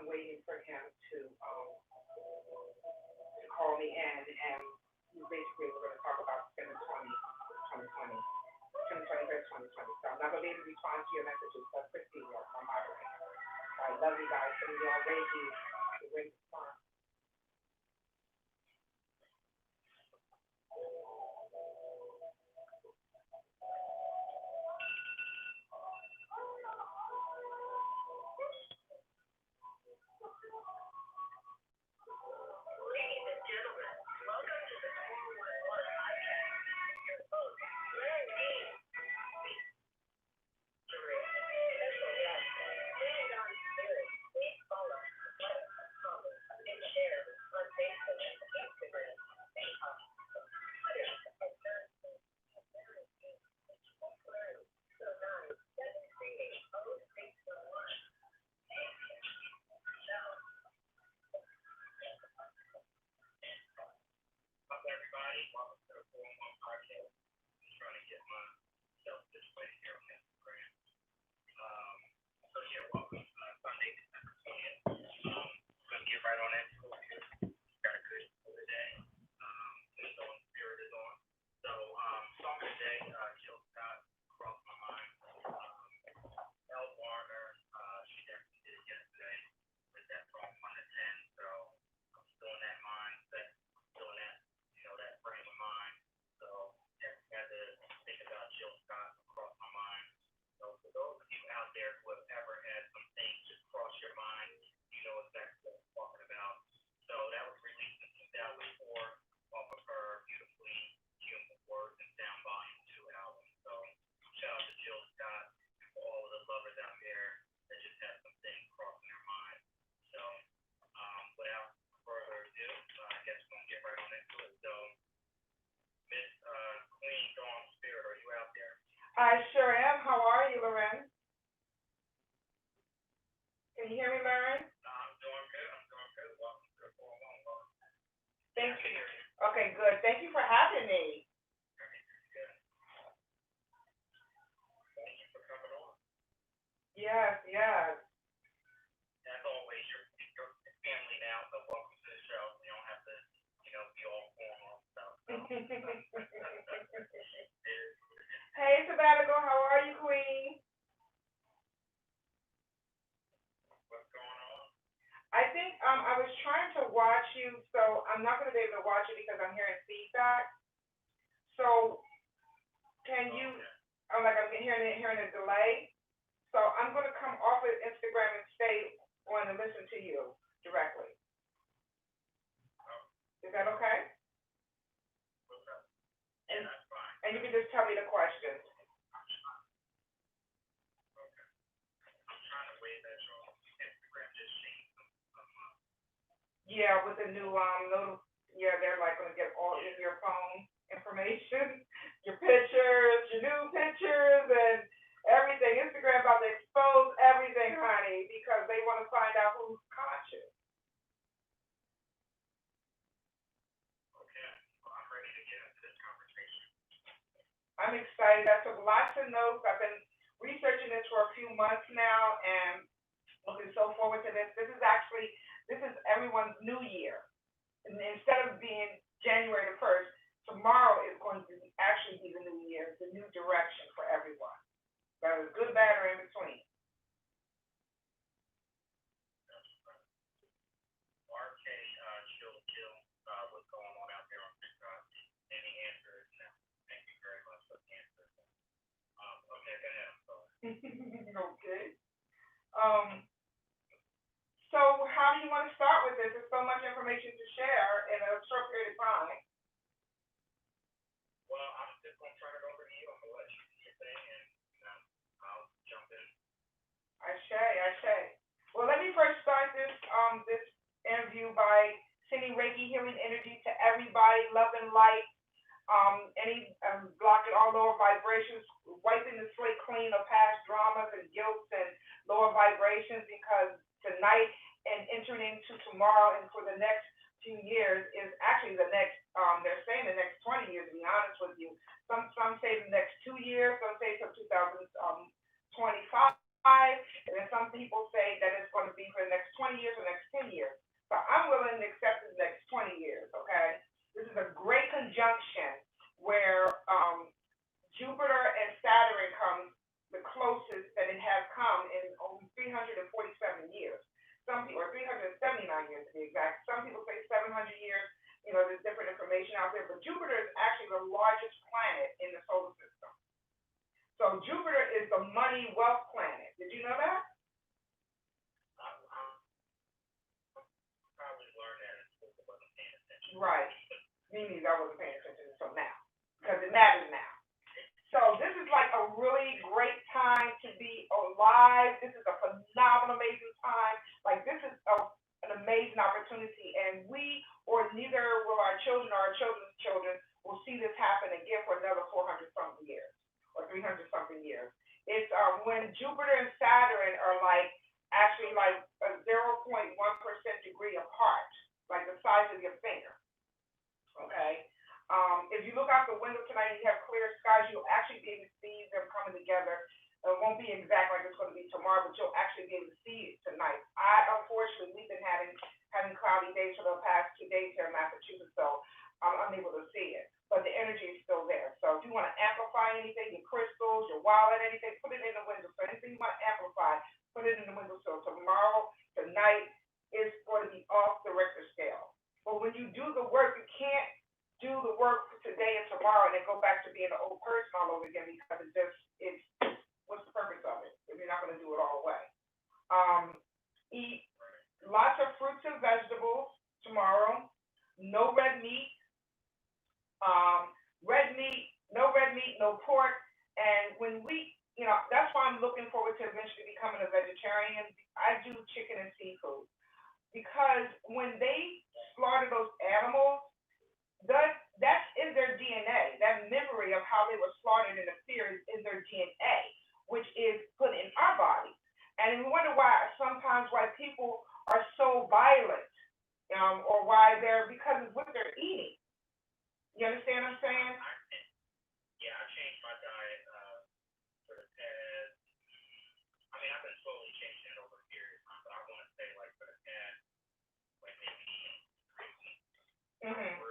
I'm waiting for him to call me in, and basically we're going to talk about spending 2020, 2020. So I'm not going to be able to respond to your messages, but Christy will, my moderator. I love you guys, and you all ready to respond. I sure am. How are you, Loren? Can you hear me, Loren? Thank you. Okay, good. Thank you for having me. Yes, yes. Hey, Sabbatical, how are you, Queen? I think I was trying to watch you, so I'm not going to be able to watch you because I'm hearing feedback. So can you? Like I'm hearing a delay. So I'm going to come off of Instagram and stay on and listen to you directly. Is that okay? And you can just tell me the questions. Yeah, with the new little, yeah, they're like gonna get all in your phone information, your pictures, your new pictures, and everything. Instagram about to expose everything, honey, because they want to find out who's conscious. I'm excited. I took lots of notes. I've been researching this for a few months now, and looking so forward to this. This is everyone's new year. And instead of being January the 1st, tomorrow is going to actually be the new year, the new direction for everyone. Whether it's good, bad, or in between. Okay. Um, so how do you want to start with this? There's so much information to share in a short period of time. I say. Well, let me first start this interview by sending Reiki healing energy to everybody, love and light. Any blocking all lower vibrations, wiping the slate clean of past dramas and guilt and lower vibrations, because tonight and entering into tomorrow and for the next few years is actually the next. They're saying the next 20 years. To be honest with you, some say the next 2 years, some say till 2025. And then some people say that it's going to be for the next 20 years years. Some people, or 379 years to be exact. Some people say 700 years. There's different information out there, but Jupiter is actually the largest planet in the solar system. So Jupiter is the money wealth planet. Did you know that? Right. Me neither. I wasn't paying attention until now because it matters now. So this is like a really great time to be alive. This is a phenomenal, amazing time. Like this is an amazing opportunity, and we or neither will our children or our children's children will see this happen again for another 400 something years or 300 something years. It's when Jupiter and Saturn are like actually like a 0.1% degree apart, like the size of your finger. Okay. If you look out the window tonight and you have clear skies, you'll actually be able to see them coming together. It won't be exact like it's going to be tomorrow, but you'll actually be able to see it tonight. Unfortunately, we've been having cloudy days for the past 2 days here in Massachusetts, so I'm unable to see it. But the energy is still there. So if you want to amplify anything, your crystals, your wallet, anything, put it in the window. So anything you want to amplify, put it in the window. So tomorrow, tonight, is going to be off the Richter scale. But when you do the work, you can't do the work for today and tomorrow and then go back to being an old person all over again because it's what's the purpose of it if you're not going to do it all the way? Eat lots of fruits and vegetables tomorrow. No red meat. No red meat, no pork. And when that's why I'm looking forward to eventually becoming a vegetarian. I do chicken and seafood because when they slaughter those animals, that's in their DNA. That memory of how they were slaughtered in the fear is in their DNA, which is put in our body. And we wonder why people are so violent, or why because of what they're eating. You understand what I'm saying? Yeah, I changed my diet for the past. I mean, I've been slowly changing it over a period of time, but I want to say like for the past, like maybe 3 weeks. Mm-hmm.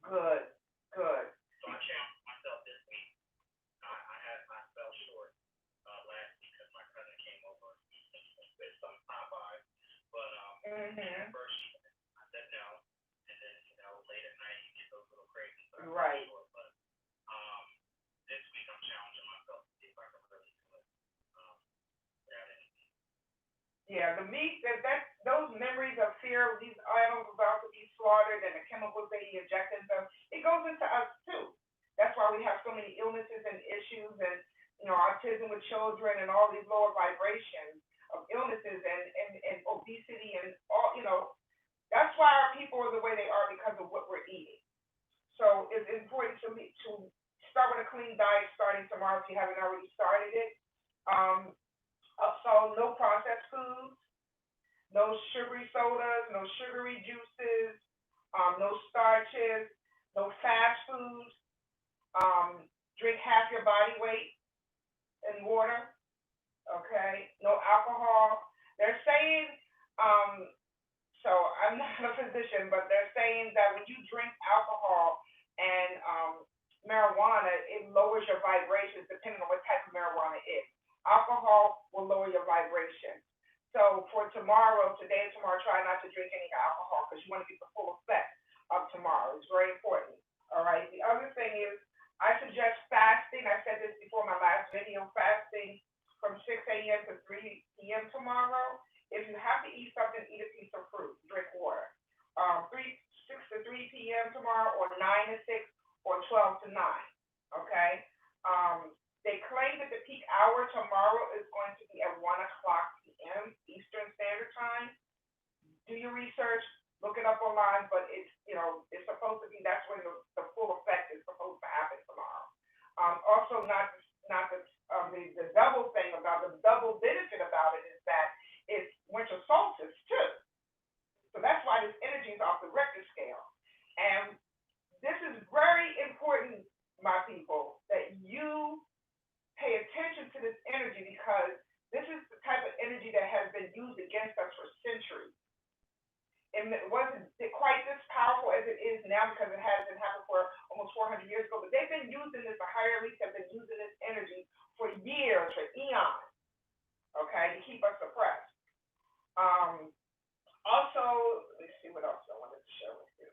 Good, good. So I challenged myself this week. I fell short last week because my cousin came over with some Popeyes, but at first I said no, and then late at night you get those little crazy. So right. Short, but this week I'm challenging myself to see if I can really do it without anything. Yeah, the meat those memories of fear of these animals about to be slaughtered and the chemicals they inject in them, it goes into us too. That's why we have so many illnesses and issues and autism with children and all these lower vibrations of illnesses and obesity and all that's why our people are the way they are because of what we're eating. So it's important to start with a clean diet starting tomorrow if you haven't already started it. So no processed foods, no sugary sodas, no sugary juices, no starches, no fast foods. Drink half your body weight in water. Okay, no alcohol. They're saying, so I'm not a physician, but they're saying that when you drink alcohol and marijuana, it lowers your vibrations depending on what type of marijuana it is. Alcohol will lower your vibration. So for today and tomorrow, try not to drink any alcohol because you want to get the full effect of tomorrow. It's very important. All right. The other thing is I suggest fasting. I said this before my last video, fasting from 6 a.m. to 3 p.m. tomorrow. If you have to eat something, eat a piece of fruit, drink water. 6 to 3 p.m. tomorrow, or 9 to 6, or 12 to 9. Okay. They claim that the peak hour tomorrow is going to be at 1 o'clock p.m. Eastern Standard Time. Do your research, look it up online, but it's supposed to be, that's when the full effect is supposed to happen tomorrow. Also, the double thing about the double benefit about it is that it's winter solstice too. So that's why this energy is off the Richter scale. And this is very important, my people, that you pay attention to this energy because this is the type of energy that has been used against us for centuries. And it wasn't quite this powerful as it is now because it hasn't happened for almost 400 years ago. But they've been using this, the higher elites have been using this energy for years, for eons, okay, to keep us suppressed. Also, let me see what else I wanted to share with you.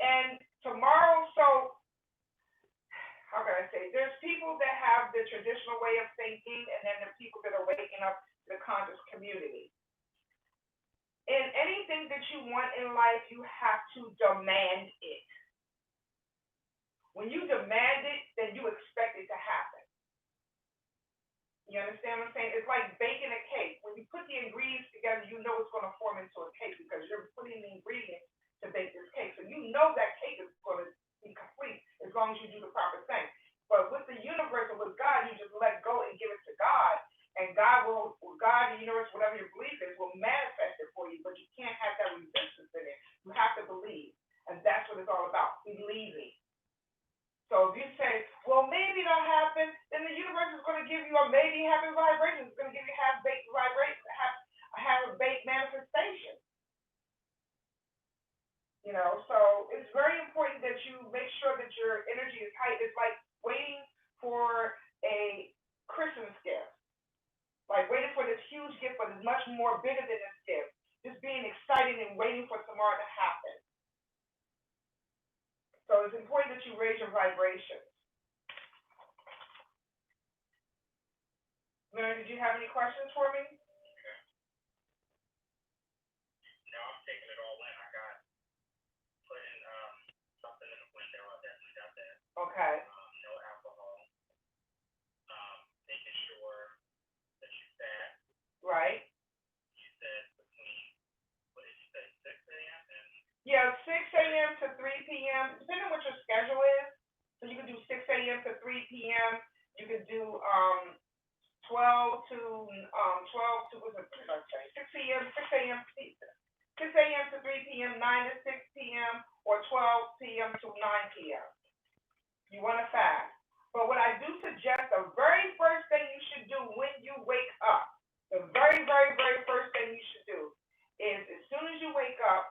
And tomorrow, so how can I say? There's people that have the traditional way of thinking, and then there are people that are waking up to the conscious community. In anything that you want in life, you have to demand it. When you demand it, then you expect it to happen. You understand what I'm saying? It's like baking a cake. When you put the ingredients together, you know it's going to form into a cake because you're putting the ingredients to bake this cake. So you know that cake is going to be complete as long as you do the proper thing. But with the universe and with God, you just let go and give it to God. And God, the universe, whatever your belief is, will manifest it for you. But you can't have that resistance in it. You have to believe. And that's what it's all about, believing. So if you say, well, maybe that'll happen, then the universe is going to give you a maybe happy vibration. It's going to give you half-baked vibration, half-baked manifestation. You know, so it's very important that you make sure that your energy is tight. It's like waiting for a Christmas gift. Like waiting for this huge gift, but it's much more bigger than this gift. Just being excited and waiting for tomorrow to happen. So it's important that you raise your vibration. Mary, did you have any questions for me? No, I'm taking it all in. I got putting something in the window. I definitely got that. Okay. No alcohol. Making sure that you fast. Right. You said between, what did you say, 6 a.m. and? Yeah, 6 a.m. to 3 p.m. Depending on what your schedule is. So you can do 6 a.m. to 3 p.m. You can do 12 to what was it? Okay, 6 a.m. 6 a.m. to 3 p.m. 9 to 6 p.m. or 12 p.m. to 9 p.m. You want to fast. But what I do suggest, the very first thing you should do when you wake up, the very, very, very first thing you should do is as soon as you wake up,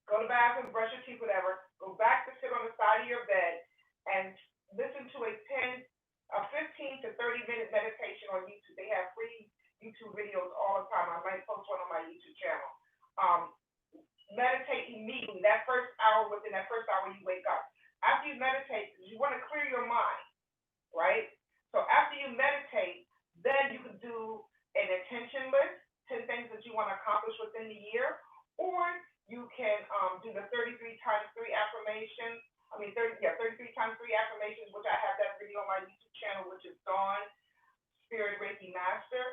go to the bathroom, brush your teeth, whatever, go back to sit on the side of your bed and listen to a 15 to 30-minute meditation on YouTube. They have free YouTube videos all the time. I might post one on my YouTube channel. Meditate immediately, within that first hour you wake up. After you meditate, you want to clear your mind, right? So after you meditate, then you can do an intention list, 10 things that you want to accomplish within the year, or you can do the 33 times 3 affirmations. 33 times 3 affirmations, which I have that video on my YouTube channel, which is Dawn Spirit Reiki Master.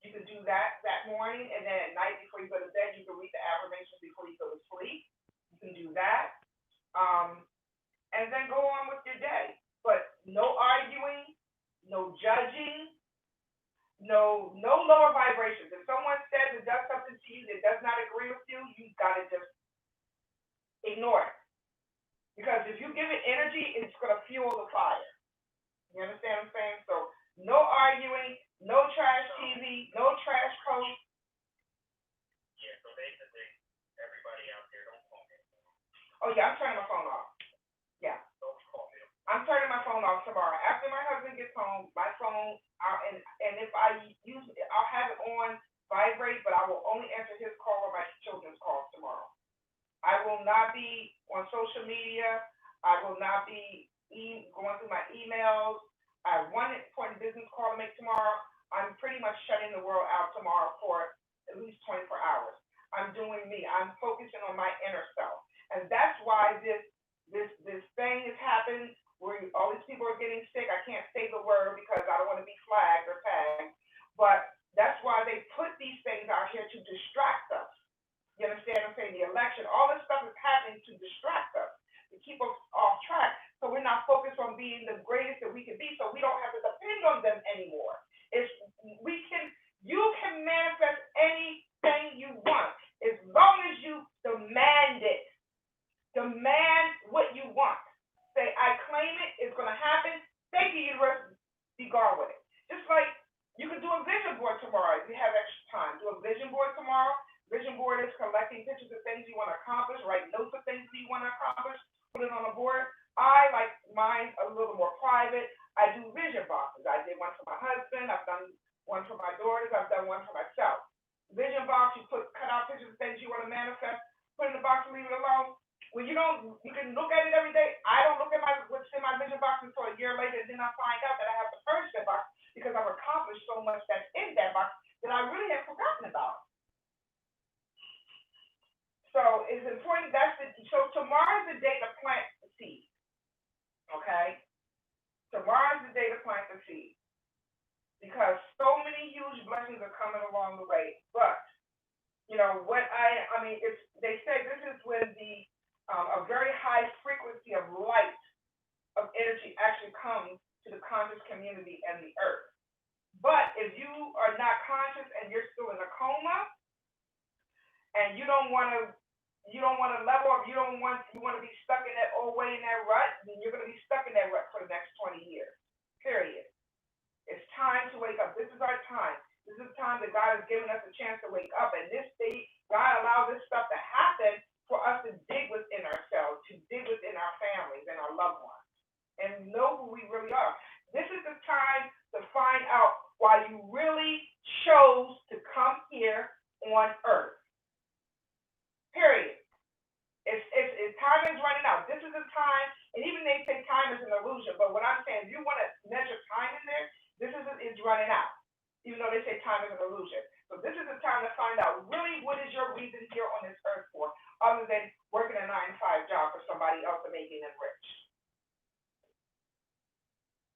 You can do that morning, and then at night before you go to bed, you can read the affirmations before you go to sleep. You can do that, and then go on with your day. But no arguing, no judging, no lower vibrations. If someone says it does something to you that does not agree with you, you gotta just ignore it. Because if you give it energy, it's gonna fuel the fire. You understand what I'm saying? So no arguing, no trash TV, no trash coat. Yeah, so basically, everybody out there, don't call me. Oh yeah, I'm turning my phone off. Yeah. Don't call me. I'm turning my phone off tomorrow. After my husband gets home, my phone, and if I use it, I'll have it on vibrate, but I will only answer his call or my children's calls tomorrow. I will not be on social media. I will not be going through my emails. I have one important business call to make tomorrow. I'm pretty much shutting the world out tomorrow for at least 24 hours. I'm doing me. I'm focusing on my inner self. And that's why this thing has happened where all these people are getting sick. I can't say the word because I don't want to be flagged or tagged. But that's why they put these things out here to distract us. You understand what I'm saying? The election, all this stuff is happening to distract us, to keep us off track, so we're not focused on being the greatest that we can be, so we don't have to depend on them anymore. You can manifest anything you want as long as you demand it. Demand what you want. Say, I claim it, it's going to happen. Thank you, universe, be gone with it. Just like you can do a vision board tomorrow if you have extra time. Do a vision board tomorrow. Vision board is collecting pictures of things you want to accomplish, write notes of things you want to accomplish, put it on a board. I like mine a little more private. I do vision boxes. I did one for my husband. I've done for my daughters. I've done one for myself. Vision box, you cut out pictures of things you want to manifest, put in the box and leave it alone. When you can look at it every day. I don't look at what's in my vision box until a year later, and then I find out that I have to purge that box because I've accomplished so much that's in that box that I really have forgotten about. So it's important. So tomorrow's the day to plant the seed. Okay? Tomorrow's the day to plant the seed. Because so many huge blessings are coming along the way. But, they say this is when a very high frequency of light, of energy actually comes to the conscious community and the earth. But if you are not conscious and you're still in a coma, and you don't want to level up, you want to be stuck in that old way, in that rut, then you're going to be stuck in that rut for the next 20 years. Period. It's time to wake up. This is our time. This is the time that God has given us a chance to wake up. And this day, God allows this stuff to happen for us to dig within ourselves, to dig within our families and our loved ones, and know who we really are. This is the time to find out why you really chose to come here on earth. Period. It's time is running out. This is the time, and even they say time is an illusion, but what I'm saying, if you want to measure time in there, it's running out. Even though they say time is an illusion. So this is the time to find out really what is your reason here on this earth for, other than working a 9-to-5 job for somebody else and making them rich.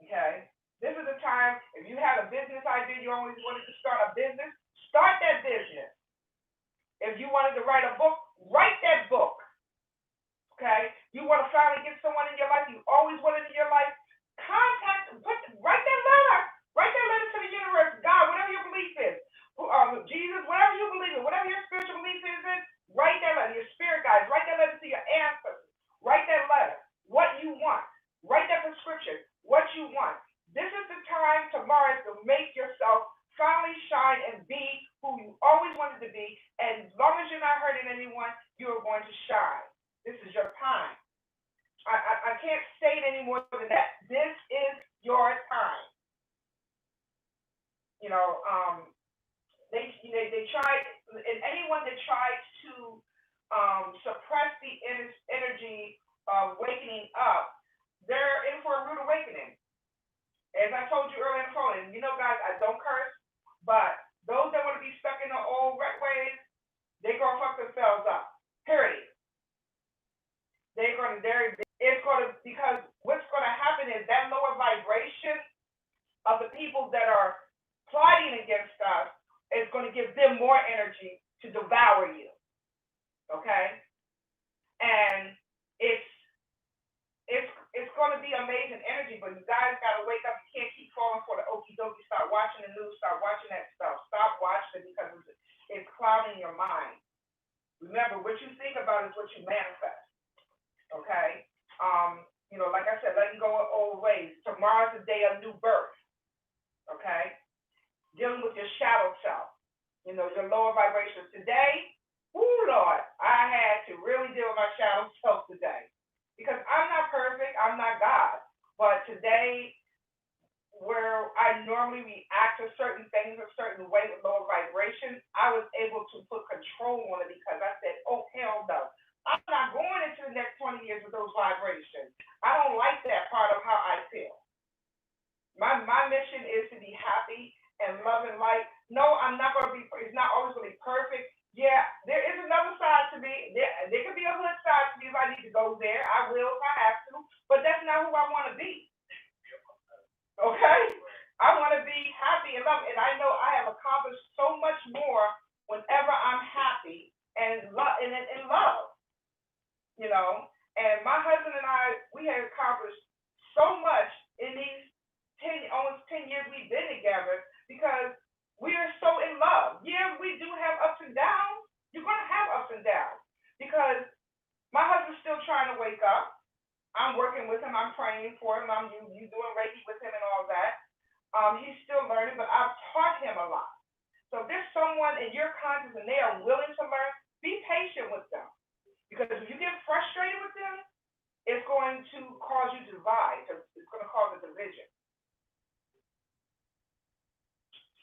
Okay? This is the time, if you had a business idea, you always wanted to start a business, start that business. If you wanted to write a book, write that book. Okay? You want to finally get someone in your life you always wanted in your life, write that letter. Write that letter to the universe. God, whatever your belief is. Jesus, whatever you believe in, whatever your spiritual belief is in, write that letter. Your spirit guides, write that letter to your ancestors. Write that letter. What you want. Write that prescription. What you want. This is the time tomorrow to make yourself finally shine and be who you always wanted to be. And as long as you're not hurting anyone, you are going to shine. This is your time. I can't say it any more than that. This is your time. They tried, and anyone that tried to suppress the energy of wakening up, they're in for a rude awakening. As I told you earlier in the phone, and guys, I don't curse, but those that want to be stuck in the old rut ways, they're going to fuck themselves up. Period. Because what's going to happen is that lower vibration of the people that are plotting against us is going to give them more energy to devour you. Okay? And it's going to be amazing energy, but you guys got to wake up. You can't keep falling for the okie dokie. Start watching the news. Start watching that stuff. Stop watching it because it's clouding your mind. Remember, what you think about is what you manifest. Okay? Like I said, letting go of old ways. Tomorrow's the day of new birth. Okay? Dealing with your shadow self. Your lower vibrations. Today, Lord, I had to really deal with my shadow self today. Because I'm not perfect, I'm not God. But today, where I normally react to certain things a certain way with lower vibrations, I was able to put control on it because I said, oh, hell no. I'm not going into the next 20 years with those vibrations. I don't like that part of how I feel. My mission is to be happy and love and light. No, I'm not going to be, it's not always going to be perfect. Yeah, there is another side to me. There could be a hood side to me if I need to go there. I will if I have to. But that's not who I want to be. Okay? I want to be happy and love. And I know I have accomplished so much more whenever I'm happy and in love. And my husband and I, we have accomplished so much in these almost 10 years we've been together because we are so in love. Yeah, we do have ups and downs. You're going to have ups and downs because my husband's still trying to wake up. I'm working with him. I'm praying for him. I'm doing Reiki with him and all that. He's still learning, but I've taught him a lot. So if there's someone in your conscious and they are willing to learn, be patient with them. Because if you get frustrated with them, it's going to cause you to divide. It's going to cause a division.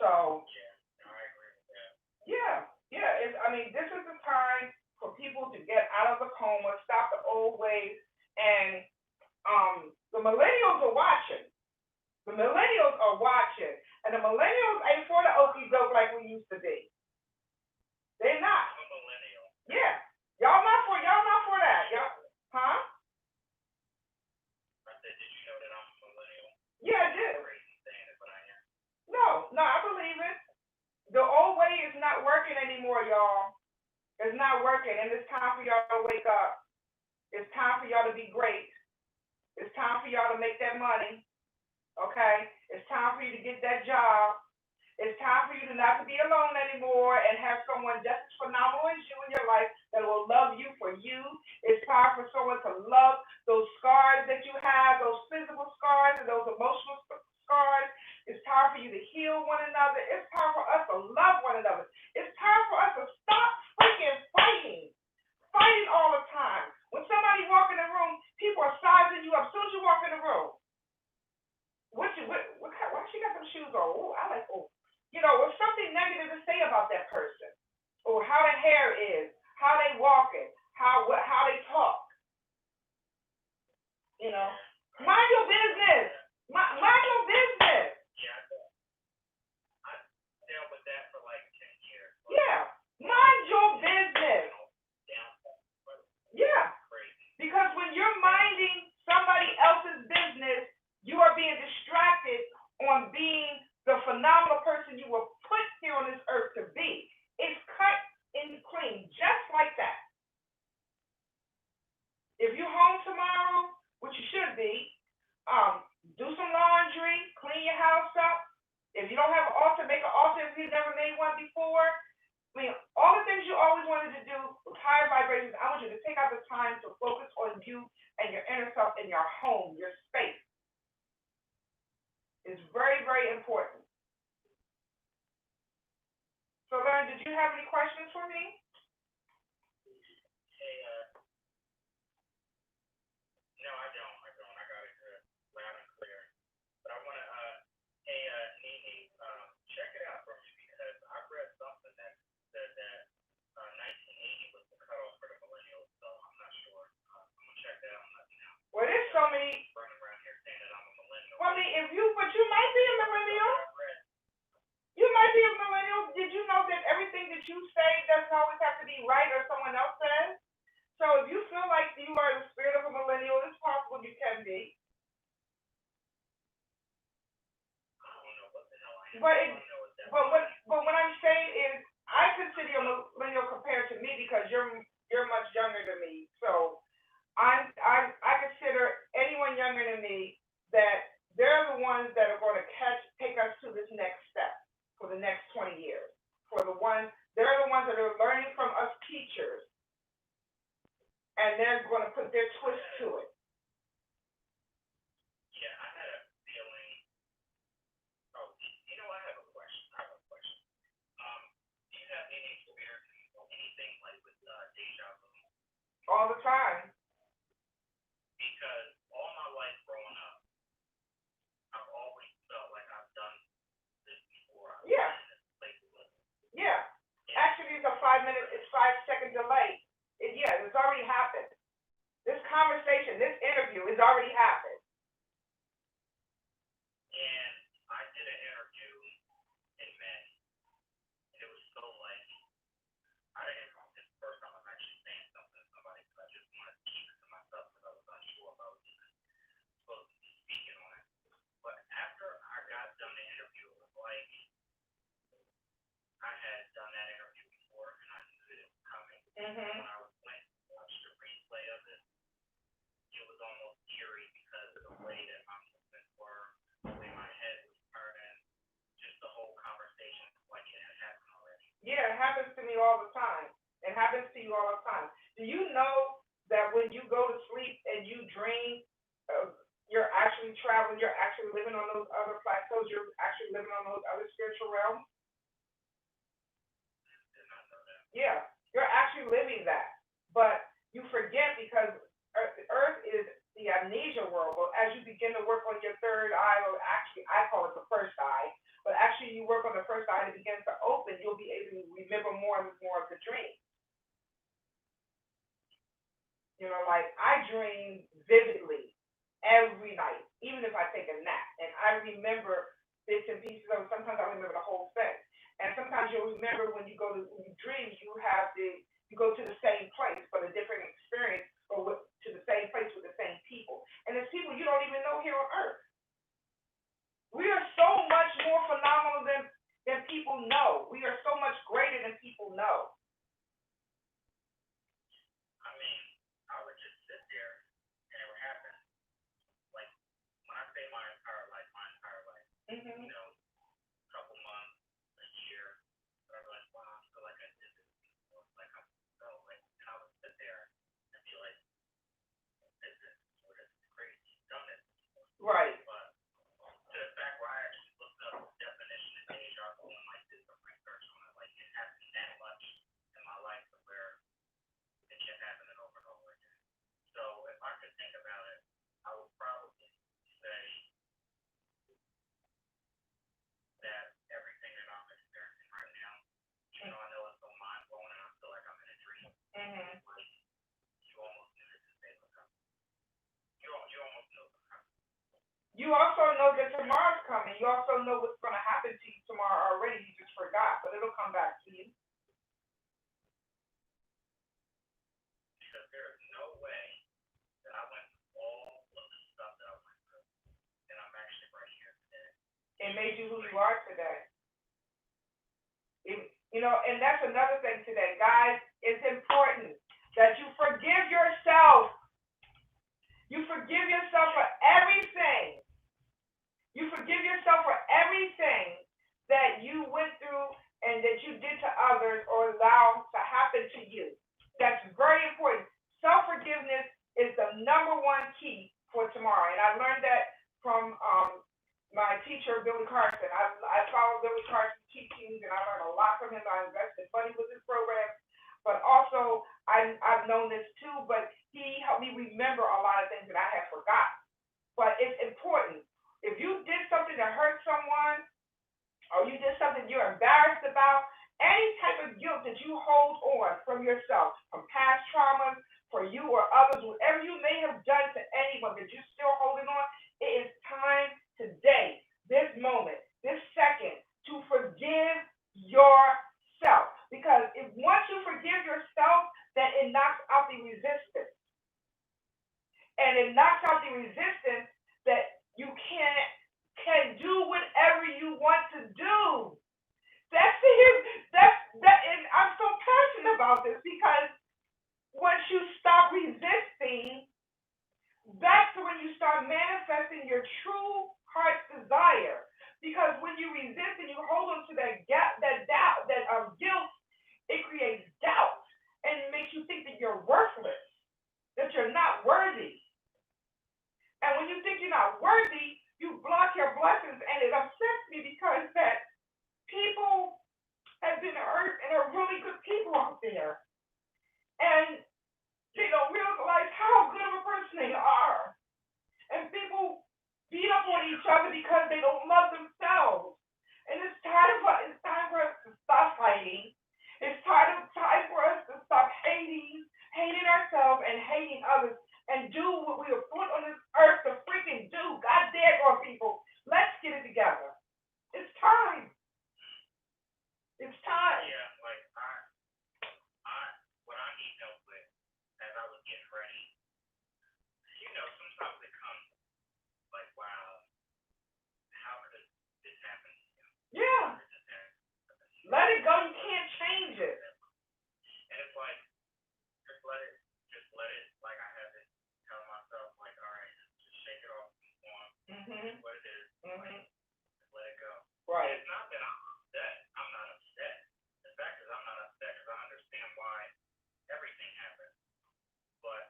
So, Yeah, no, I agree with that. yeah, yeah. This is the time for people to get out of the coma, stop the old ways, and the millennials are watching. The millennials are watching, and the millennials ain't for the okie doke like we used to be. They're not. I'm a millennial. Yeah, y'all not for that. Y'all, huh? I said, did you know that I'm a millennial? Yeah, I did. Crazy saying it, but I am. No, I believe it. The old way is not working anymore, y'all. It's not working, and it's time for y'all to wake up. It's time for y'all to be great. It's time for y'all to make that money. Okay? It's time for you to get that job. It's time for you to not to be alone anymore and have someone just as phenomenal as you in your life that will love you for you. It's time for someone to love those scars that you have, those physical scars and those emotional scars. It's time for you to heal one another. It's time for us to love one another. It's time for us to stop freaking fighting all the time. When somebody walk in the room, people are sizing you up. As soon as you walk in the room, why she got them shoes on? Oh, I like, oh. Or something negative to say about that person. Or how their hair is, how they walking, how they talk. Mind your business. Mind your business. Yeah, I dealt with that for like 10 years. Yeah, mind your business. Yeah, because when you're minding somebody else's business, you are being distracted on being the phenomenal person you were put here on this earth to be. It's cut and clean, just like that. If you're home tomorrow, which you should be, do some laundry, clean your house up. If you don't have an altar, make an altar if you've never made one before. All the things you always wanted to do with higher vibrations, I want you to take out the time to focus on you and your inner self in your home, your space. It's very, very important. So, Lauren, did you have any questions for me? Hey, no, I don't. I got it good, loud and clear. But I want to, hey, Nene, check it out for me because I read something that said that 1980 was the cutoff for the millennials, so I'm not sure. I'm going to check that out and let you know. Well, there's so many. Running around here saying that I'm a millennial. Well, but you might be a millennial. You might be a millennial. Did you know that everything that you say doesn't always have to be right or someone else says? So if you feel like you are the spirit of a millennial, it's possible you can be. I don't know what the hell I am. But what I'm saying is, I consider you a millennial compared to me because you're much younger than me. So I consider anyone younger than me that they're the ones that are going to take us to this next step for the next 20 years. They're the ones that are learning from us teachers, and they're going to put their twist to it. Yeah, I had a feeling. Oh, I have a question. Do you have any experience or anything like with deja vu? All the time. Because all my life growing up, I've always felt like I've done this before. Yeah. Yeah. Actually, it's a 5-second delay. It's already happened. This conversation, this interview is already happened. And I did an interview in May. And it was so like, I didn't know this first time I'm actually saying something to somebody because I just wanted to keep it to myself because I was unsure if I was even supposed to be speaking on it. But after I got done the interview, it was like I had done that interview before and I knew that it was coming. Mm-hmm. When I went to watch the replay of it, it was almost eerie because of the way that my movements were, the way my head was turning, just the whole conversation like it had happened already. Yeah, it happens to me all the time. It happens to you all the time. Do you know that when you go to sleep and you dream, you're actually traveling, you're actually living on those other plateaus, you're actually living on those other spiritual realms? Did not know that. Yeah, you're actually living that. But you forget because Earth is the amnesia world. But as you begin to work on your third eye, or actually I call it the first eye, but actually after you work on the first eye and it begins to open, you'll be able to remember more and more of the dream. You know, like I dream vividly every night, even if I take a nap, and I remember bits and pieces of. Sometimes I remember the whole thing, and sometimes you'll remember when you dream, you go to the same place but a different experience, or to the same place with the same people, and it's people you don't even know here on Earth. We are so much more phenomenal than people know. We are so much greater than people know. I mean, I would just sit there and it would happen. Like when I say my entire life, Mhm. a couple months, a year, but I'm like, wow, I feel like I did this before. Like I felt like, and I would sit there and be like, this is sort of crazy. You've done this before. Right. But to the fact where I actually looked up the definition of deja vu and like did some research on it, like it happened that much in my life to where it kept happening over and over again. So if I could think about it, I would probably say that everything that I'm experiencing right now, even though I know it's so mind blowing and I feel like I'm in a dream, Mhm. like you almost knew this day was coming. You almost know it's coming. You also know that tomorrow's coming. You also know what's going to happen to you tomorrow already. You just forgot, but it'll come back to you. Because there is no way that I went through all of the stuff that I went through and I'm actually right here today. It made you who you are today. You know, and that's another thing today, guys. It's important that you forgive yourself. You forgive yourself for everything. You forgive yourself for everything that you went through and that you did to others or allow to happen to you. That's very important. Self forgiveness is the number one key for tomorrow. And I learned that from my teacher, Billy Carson. I follow Billy Carson's teachings and I learned a lot from him. I invested money with his program. But also, I've known this too, but he helped me remember a lot of things that I had forgotten. But it's important. If you did something that hurt someone, or you did something you're embarrassed about, any type of guilt that you hold on from yourself, from past traumas, for you or others, whatever you may have done to anyone that you're still holding on, it is time today, this moment, this second, to forgive yourself. Because if once you forgive yourself, then it knocks out the resistance. And it knocks out the resistance that you can do whatever you want to do. That's it. And I'm so passionate about this because once you stop resisting, that's when you start manifesting your true heart's desire. Because when you resist and you hold on to that doubt, that guilt, it creates doubt and it makes you think that you're worthless, that you're not worthy. And when you think you're not worthy, you block your blessings, and it upsets me because that people have been hurt and are really good people out there, and they don't realize how good of a person they are. And people beat up on each other because they don't love themselves. And it's time for us to stop fighting. It's time for us to stop hating ourselves and hating others, and do what we were put on this earth to freaking do. God damn, people, let's get it together. It's time. It's time. Yeah, like what I need help with as I was getting ready, sometimes it comes like, wow, how could this happen to you? Yeah. Let it go. You can't change it. And it's like, just let it, like I have to tell myself, like, all right, just shake it off, move on, what it is, like, just let it go. Right. And it's not that I'm upset. I'm not upset. The fact is, I'm not upset because I understand why everything happened. But,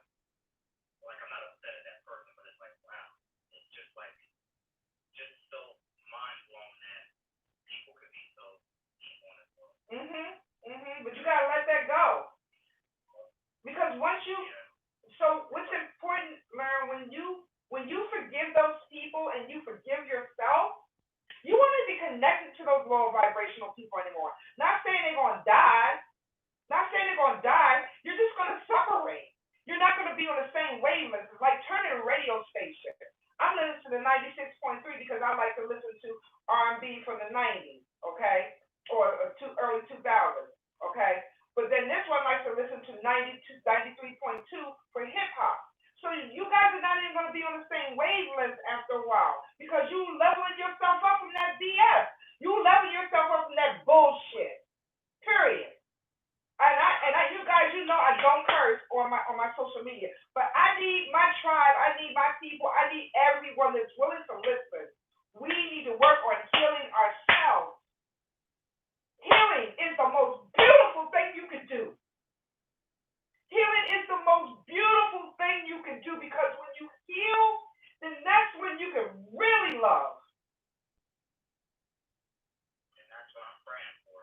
like, I'm not upset at that person, but it's like, wow, it's just like, just so mind blown that people could be so evil in this world. But you gotta let that go. Because once you, so what's important, Mary, when you forgive those people and you forgive yourself, you want to be connected to to those lower vibrational people anymore. Not saying they're gonna die. Not saying they're gonna die. You're just gonna separate. You're not gonna be on the same wavelength. It's like turning a radio station. I'm listening to 96.3 because I like to listen to R&B from the 90s, okay, or early 2000s, okay. But then this one likes to listen to 93.2 for hip hop. So you guys are not even going to be on the same wavelength after a while because you leveling yourself up from that BS. You leveling yourself up from that bullshit. Period. You guys, you know I don't curse on my social media, but I need my tribe, I need my people, I need everyone that's willing to listen. We need to work on healing ourselves. Healing is the most beautiful thing you can do. Healing is the most beautiful thing you can do because when you heal, then that's when you can really love. And that's what I'm praying for.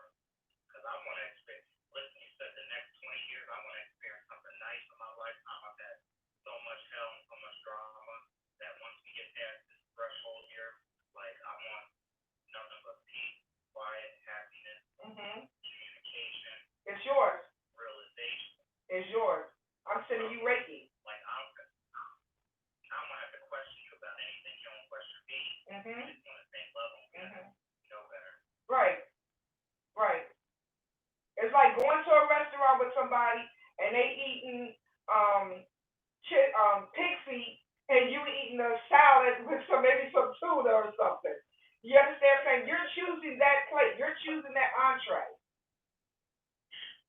Because I want to experience, listen, you said the next 20 years, I want to experience something nice in my lifetime. I've had so much hell and so much drama that once we get past this threshold here, like I want nothing but peace, quiet, happiness, communication. It's yours. Realization. It's yours. I'm sending you Reiki. Like I'm gonna have to question you about anything you don't question me. It's on the same level. You know better. Right. Right. It's like going to a restaurant with somebody and they eating pig feet and you eating a salad with maybe some tuna or something. You understand what I'm saying? You're choosing that plate. You're choosing that entree.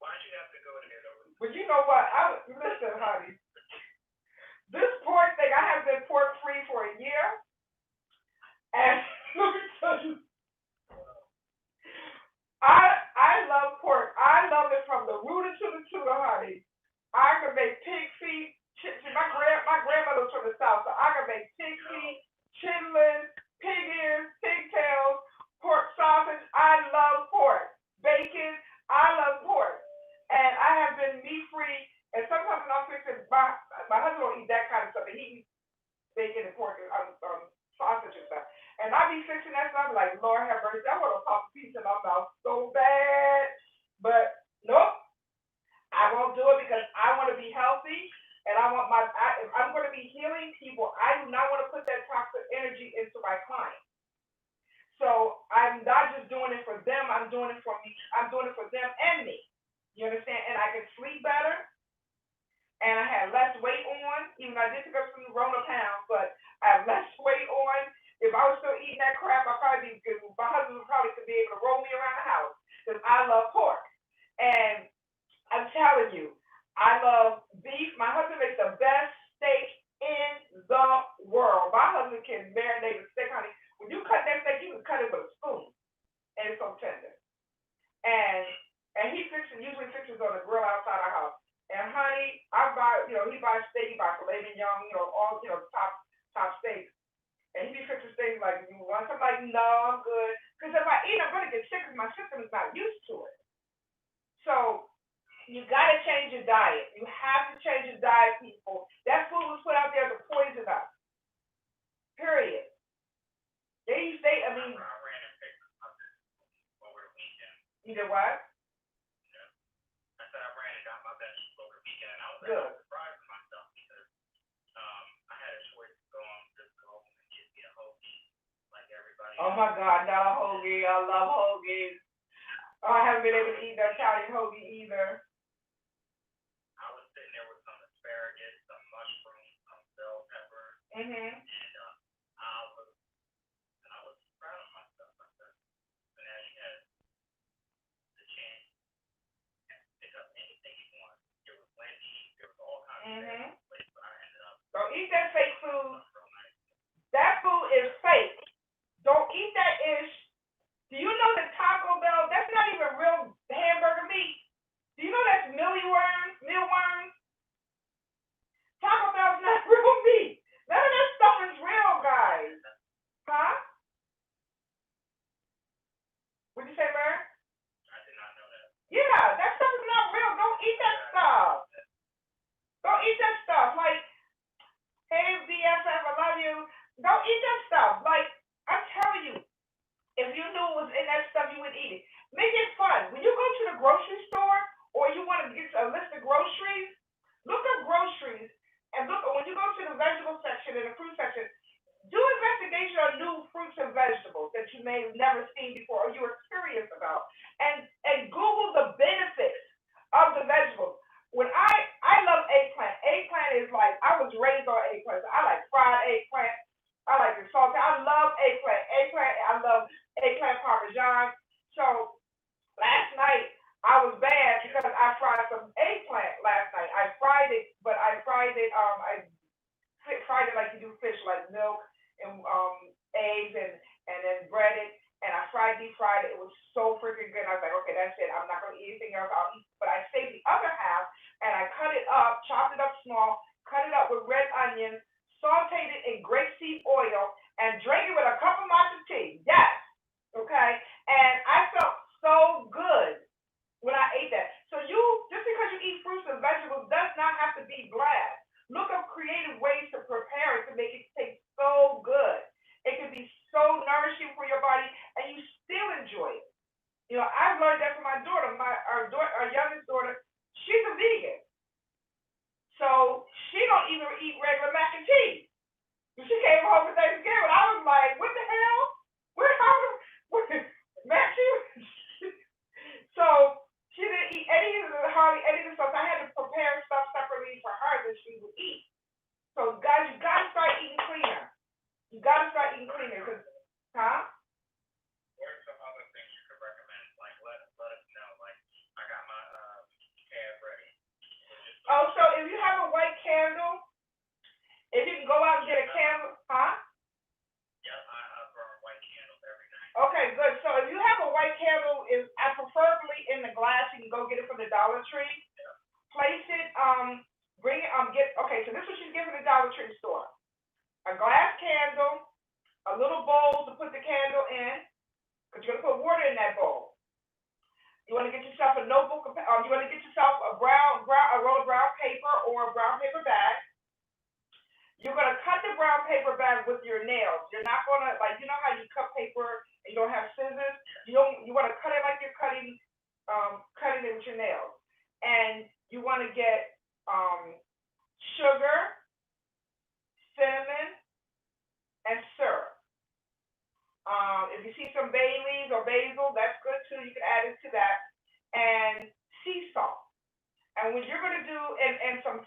Why'd you have to go there though? But you know what? Listen, honey. This pork thing, I have been pork free for a year. And let me tell you, I love pork. I love it from the rooter to the tutor, honey. I can make pig feet. My grandmother was from the South, so I can make pig feet, chitlins, pig ears, pigtails, pork sausage. I love pork. Bacon. I love pork. And I have been meat free. And sometimes when I'm fixing, my husband don't eat that kind of stuff. But he eats bacon and pork and sausage and stuff. And I be fixing that stuff. I'm like, Lord have mercy. I want to pop a piece in my mouth so bad. But nope. I won't do it because I want to be healthy. And if I'm going to be healing people, I do not want to put that toxic energy into my clients. So I'm not just doing it for them. I'm doing it for me. I'm doing it for them and me. You understand? And I can sleep better. And I had less weight on, even though I did pick up some Rona pounds, but I have less weight on. If I was still eating that crap, my husband would probably could be able to roll me around the house because I love pork. And I'm telling you, I love beef. My husband makes the best steak in the world. My husband can marinate a steak, honey. When you cut that steak, you can cut it with a spoon, and it's so tender. And he usually fixes on the grill outside our house. And honey, I buy, he buys steak, he buys filet mignon, all, top steaks. And he be fixing steaks like, you want something? Like, no, I'm good. Because if I eat, I'm going to get sick because my system is not used to it. So you got to change your diet. You have to change your diet, people. That food was put out there to poison us. Period. I ran and picked up over the weekend. You did what? I said I ran and got my vegetables over the weekend. I was good. Surprised myself because I had a choice to go on this home and get me a hoagie like everybody. Oh my God, not a hoagie. I love hoagies. Oh, I haven't been able to eat the Italian hoagie either. I was sitting there with some asparagus, some mushrooms, some bell peppers, and I was proud of myself. And as you had the chance to pick up anything you want, there was Wendy's, there was all kinds of places, but I ended up. Don't eat that fake food. That food is fake. Don't eat that ish. Do you know that Taco Bell, that's not even real hamburger meat? Do you know that's mealworms? Taco Bell's not real meat. None of that stuff is real, guys. Huh? What'd you say, Mary? I did not know that. Yeah, that stuff is not real. Don't eat that stuff. Don't eat that stuff. Like, hey, BFF, I love you. Don't eat that stuff. Like, I'm telling you, if you knew it was was in that stuff, you would eat it. Make it fun. When you go to the grocery store or you want to get a list of groceries, look up groceries and look when you go to the vegetable section and the fruit section, do investigation on new fruits and vegetables that you may have never seen before or you were curious about. And Google the benefits of the vegetables. When I love eggplant. Eggplant is like I was raised on eggplant. So I like fried eggplant. I like the salty. I love eggplant. Eggplant. I love eggplant parmesan. So last night I was bad because I fried some eggplant last night. I fried it, but I fried it. I fried it like you do fish, like milk and eggs and then breaded. And I deep fried it. It was so freaking good. I was like, okay, that's it. I'm not gonna eat anything else. I'll eat, but I saved the other half and I cut it up, chopped it up small, cut it up with red onions, sauteed it in grapeseed oil, and drank it with a cup of matcha tea. Yes, okay. And I felt so good when I ate that. So you, just because you eat fruits and vegetables does not have to be bland. Look up creative ways to prepare it to make it taste so good. It can be so nourishing for your body, and you still enjoy it. I've learned that from my daughter. Our youngest daughter, she's a vegan, so she don't even eat regular mac and cheese. She came home for Thanksgiving. I was like, what the hell? Where mac and cheese? So she didn't eat hardly any of the stuff. I had to prepare stuff separately for her that she would eat. So guys, you gotta start eating cleaner. You gotta start eating cleaner, because, huh? What are some other things you could recommend? Like, let us know. Like, I got my tab ready. Oh, so if you have a white candle, if you can go out and get a candle, huh? Yep, I burn white candles every night. Okay, good. So if you have a white candle, I preferably in the glass. You can go get it from the Dollar Tree. Yeah. Place it. Bring it. Okay. So this is what you get from the Dollar Tree store: a glass candle, a little bowl to put the candle in, because you're gonna put water in that bowl. You want to get yourself a notebook. You want to get yourself a roll of brown paper or a brown paper bag. You're gonna cut the brown paper bag with your nails. You're not gonna, like, you know how you cut paper and you don't have scissors. You want to cut it like you're cutting it with your nails. And you want to get sugar, cinnamon, and syrup. If you see some bay leaves or basil, that's good too. You can add it to that. And sea salt. And what you're gonna do, and some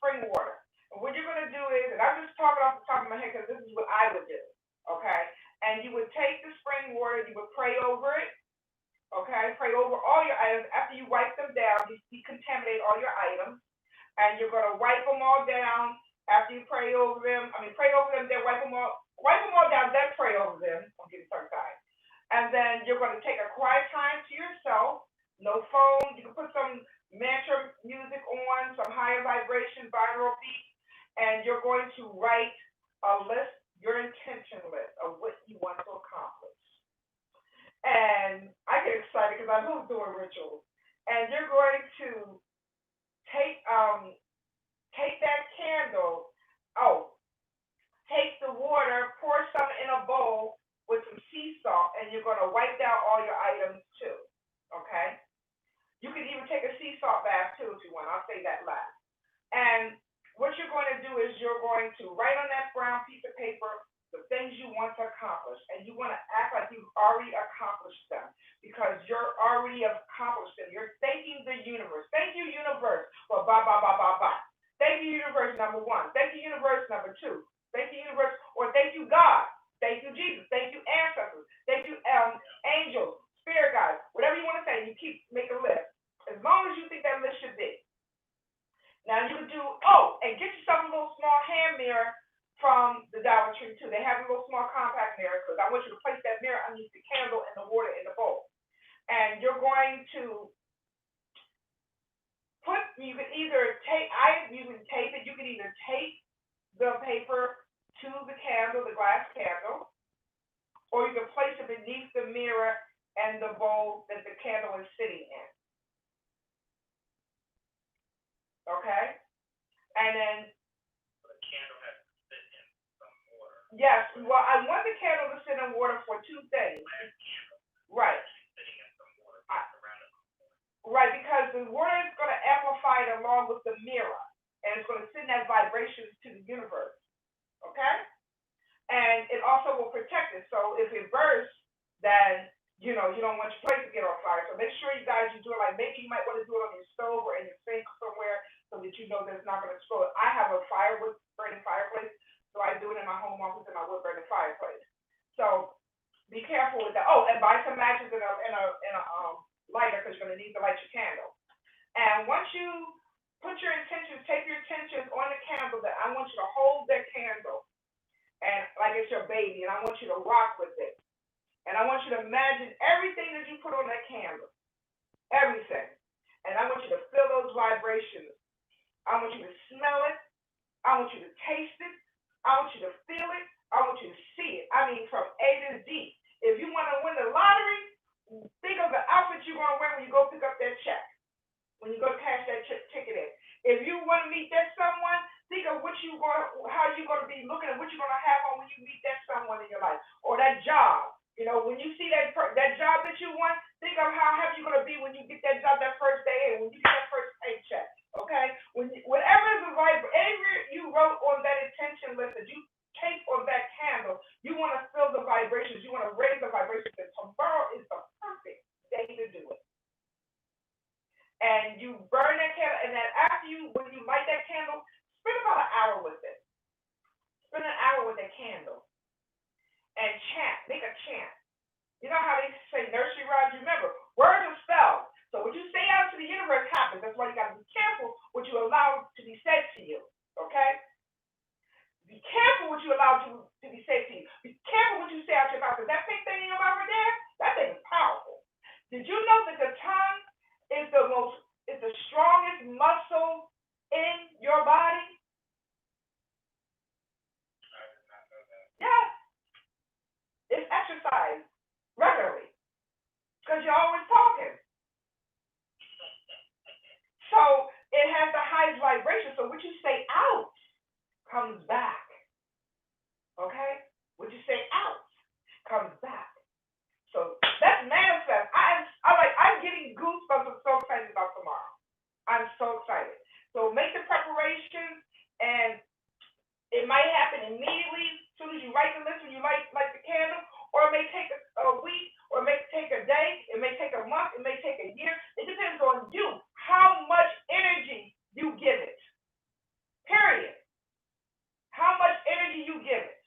spring water. And what you're gonna do is, and I'm just talking off the top of my head because this is what I would do. Okay. And you would take the spring water, you would pray over it. Okay. Pray over all your items. After you wipe them down, you decontaminate all your items, and you're gonna wipe them all down. After you pray over them, then wipe them all down, then pray over them. I'm getting tongue tied. And then you're going to take a quiet time to yourself, no phone. You can put some mantra music on, some higher vibration, binaural beats, and you're going to write a list, your intention list of what you want to accomplish. And I get excited because I love doing rituals. And you're going to take that candle. Oh, take the water, pour some in a bowl with some sea salt, and you're going to wipe down all your items too. Okay? You can even take a sea salt bath too if you want. I'll say that last. And what you're going to do is you're going to write on that brown piece of paper the things you want to accomplish, and you want to act like you've already accomplished them because you're already accomplished them. You're thanking the universe. Thank you, universe, for blah, blah, blah, blah, blah. Thank you, universe, number one. Thank you, universe, number two. Thank you, universe, or thank you, God. Thank you, Jesus. Thank you, ancestors. Thank you, angels, spirit guides, whatever you want to say. You make a list as long as you think that list should be. Now you can do. And get yourself a little small hand mirror from the Dollar Tree too. They have a little small compact mirror because I want you to place that mirror underneath the candle and the water in the bowl. And you're going to you can either tape it. You can either tape the paper to the candle, the glass candle, or you can place it beneath the mirror and the bowl that the candle is sitting in. Okay? And then the candle has to sit in some water. Yes, well, I want the candle to sit in water for two things. Glass candle. Right. sitting in some water, I- surrounded by Right, because the water is going to amplify it along with the mirror, and it's going to send that vibration to the universe. Okay? And it also will protect it. So if it bursts, then you don't want your place to get on fire. So make sure you guys do it. Like maybe you might want to do it on your stove or in your sink somewhere so that you know that it's not going to explode. I have a firewood burning fireplace, so I do it in my home office in my wood burning fireplace. So be careful with that. Oh, and buy some matches and a lighter because you're going to need to light your candle. And once you put your intentions, take your intentions on the candle. That I want you to hold that candle and like it's your baby, and I want you to rock with it. And I want you to imagine everything that you put on that candle, everything. And I want you to feel those vibrations. I want you to smell it. I want you to taste it. I want you to feel it. I want you to see it. I mean, from A to Z. If you want to win the lottery, think of the outfit you're going to wear when you go pick up that check, when you go cash that ticket in. If you want to meet that someone, think of how you're going to be looking at what you're going to have on when you meet that someone in your life, or that job. When you see that job that you want, think of how happy you're going to be when you get that job that first day and when you get that first paycheck. Okay, whatever is the whatever you wrote on that intention list that you take on that candle, you want to feel the vibrations. You want to raise the vibrations. And tomorrow is the perfect day to do it. And you burn that candle, and then when you light that candle, spend about an hour with it. Spend an hour with that candle and chant. Make a chant. You know how they say nursery rhymes? Remember, words are spells. So what you say out to the universe happens. That's why you got to be careful what you allow to be said to you. Okay? Be careful what you allow to be said to you. Be careful what you say out your mouth. Because that pink thing in your mouth right there, that thing is powerful. Did you know that the tongue is the strongest muscle in your body? Yes. It's exercised regularly because you're always talking. So it has the highest vibration. So what you say out comes back. Okay? What you say out comes back. So that's manifest. I'm getting goosebumps. I'm so excited about tomorrow. I'm so excited. So make the preparations, and it might happen immediately as soon as you write the list when you light the candle, or it may take a week, or it may take a day, it may take a month, it may take a year. It depends on you, how much energy you give it. Period. How much energy you give it.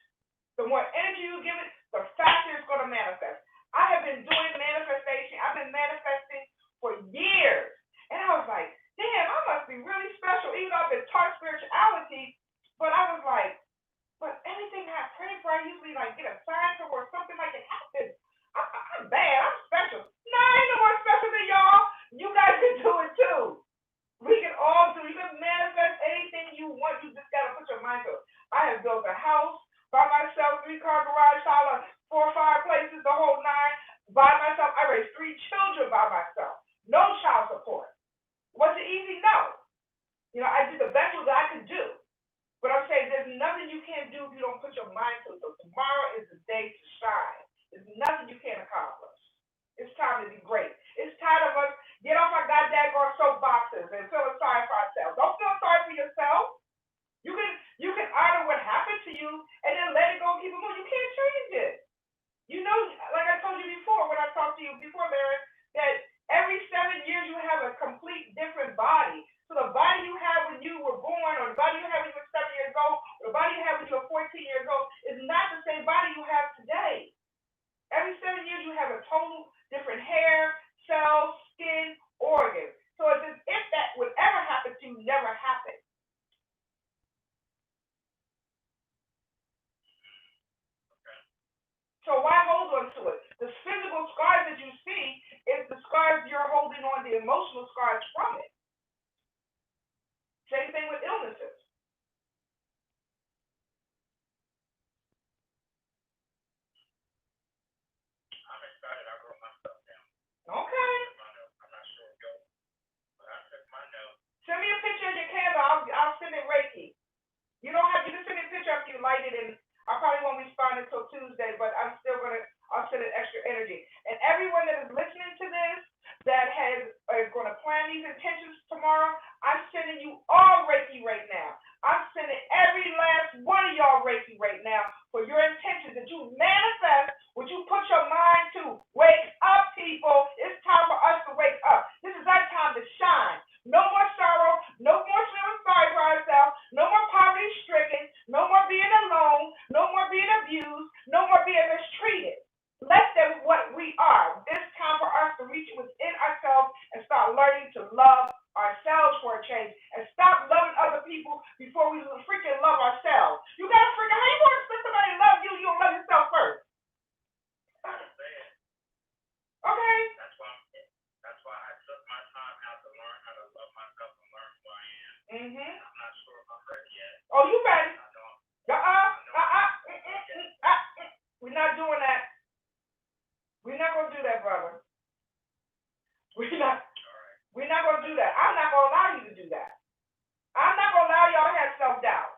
The more energy you give it, the faster it's going to manifest. I have been doing manifestation. I've been manifesting for years. And I was like, damn, I must be really special, even though I've been taught spirituality. But I was like, but anything I pray for, I usually get a sign for or something like it happens. I'm bad. I'm special. No, I ain't no more special than y'all. You guys can do it too. We can all do it. You can manifest anything you want. You just got to put your mind to it. I have built a house by myself, 3-car garage, solid, 4 fireplaces, the whole 9 by myself. I raised 3 children by myself. No child support. Was it easy? No. I did the best that I could do. But I'm saying there's nothing you can't do if you don't put your mind to it. So tomorrow is the day to shine. There's nothing you can't accomplish. It's time to be great. It's time of us get off our goddamn soapboxes and feeling sorry for ourselves. Don't feel sorry for yourself. You can honor what happened to you and then let it go and keep it moving. You can't change it. Like I told you before when I talked to you before, Larry, that every 7 years you have a complete different body. So the body you had when you were born, or the body you had when you were 7 years old, or the body you had when you were 14 years old, is not the same body you have today. Every 7 years you have a total different hair, cells, skin, organs. So it's as if that would ever happen to you never happened. So why hold on to it? The physical scars that you see is the scars you're holding on, the emotional scars from it. Same thing with illnesses. I'm excited. I wrote my stuff down. Okay. I'm not sure, but I took my notes. Send me a picture of your candle. I'll send it Reiki. You can send me a picture after you light it, and I probably won't respond until Tuesday, but I'll send it extra energy. And everywhere having these intentions tomorrow, I'm sending you all Reiki right now. I'm sending every last one of y'all Reiki right now for your intentions that you manifest what you put your mind to. Wake up, people. It's time for us to wake up. This is our time to shine. No more sorrow, no more feeling sorry for ourselves, no more poverty stricken, no more being alone, no more being abused, no more being mistreated. Let them what we are. It's time for us to reach within ourselves and start learning to love ourselves for a change and stop loving other people before we freaking love ourselves. You gotta freaking how you gonna expect somebody to love you, you don't love yourself first. Okay? That's why I took my time out to learn how to love myself and learn who I am. I'm not sure if I'm ready yet. Oh, you ready? We're not doing that. We're not gonna do that, brother. We're not gonna do that. I'm not gonna allow you to do that. I'm not gonna allow y'all to have self-doubt.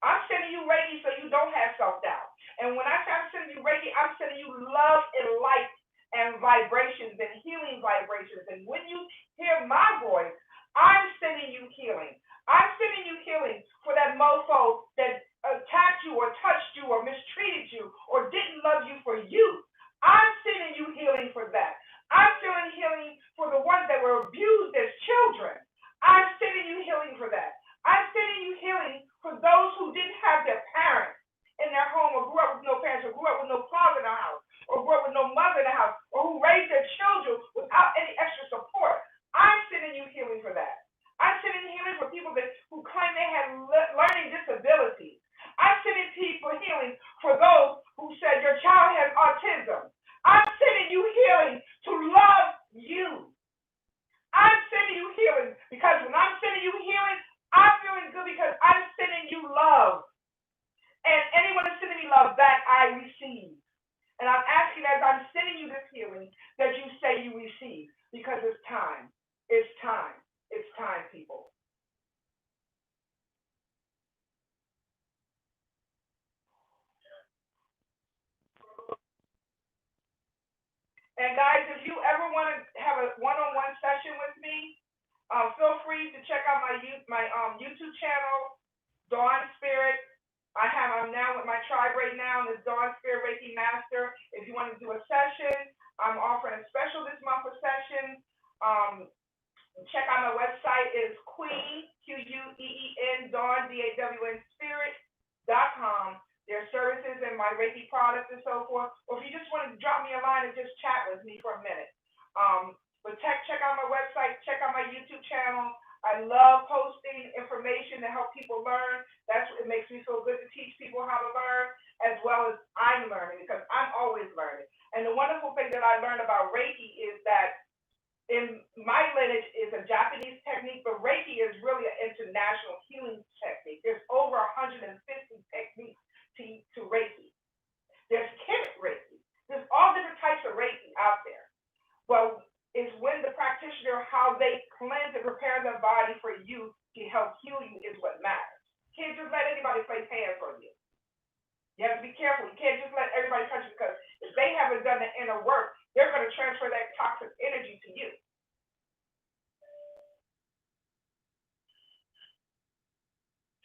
I'm sending you Reiki so you don't have self-doubt. And when I say I'm sending you Reiki, I'm sending you love and light and vibrations and healing vibrations. And when you hear my voice, I'm sending you healing. I'm sending you healing for that mofo that attacked you or touched you or mistreated you or didn't love you for you. I'm sending you healing for that. I'm sending healing for the ones that were abused as children. I'm sending you healing for that. I'm sending you healing for those who didn't have their parents in their home or grew up with no parents or grew up with no father in the house or grew up with no mother in the house or who raised their children without any extra support. I'm sending you healing for that. I'm sending healing for people who claim they have learning disabilities. I'm sending people healing for those who said your child has autism. I'm sending you healing to love you. I'm sending you healing because when I'm sending you healing, I'm feeling good because I'm sending you love. And anyone that's sending me love back, I receive. And I'm asking as I'm sending you this healing that you say you receive because it's time. It's time. It's time, people. And guys, if you ever want to have a one-on-one session with me, feel free to check out my YouTube channel, Dawn Spirit. I'm now with my tribe right now, and it's Dawn Spirit Reiki Master. If you want to do a session, I'm offering a special this month for sessions. Check out my website. It's Queen, Queen, Dawn, DAWN Spirit.com. Their services and my Reiki products and so forth. Or if you just want to drop me a line and just chat with me for a minute. But check out my website, check out my YouTube channel. I love posting information to help people learn. That's what it makes me feel good to teach people how to learn, as well as I'm learning because I'm always learning. And the wonderful thing that I learned about Reiki is that in my lineage is a Japanese technique, but Reiki is really an international healing technique. There's over 150 techniques to Reiki. There's Kemet Reiki. There's all different types of Reiki out there. Well, it's when the practitioner, how they cleanse and prepare their body for you to help heal you is what matters. You can't just let anybody place hands on you. You have to be careful. You can't just let everybody touch you because if they haven't done the inner work, they're going to transfer that toxic energy to you.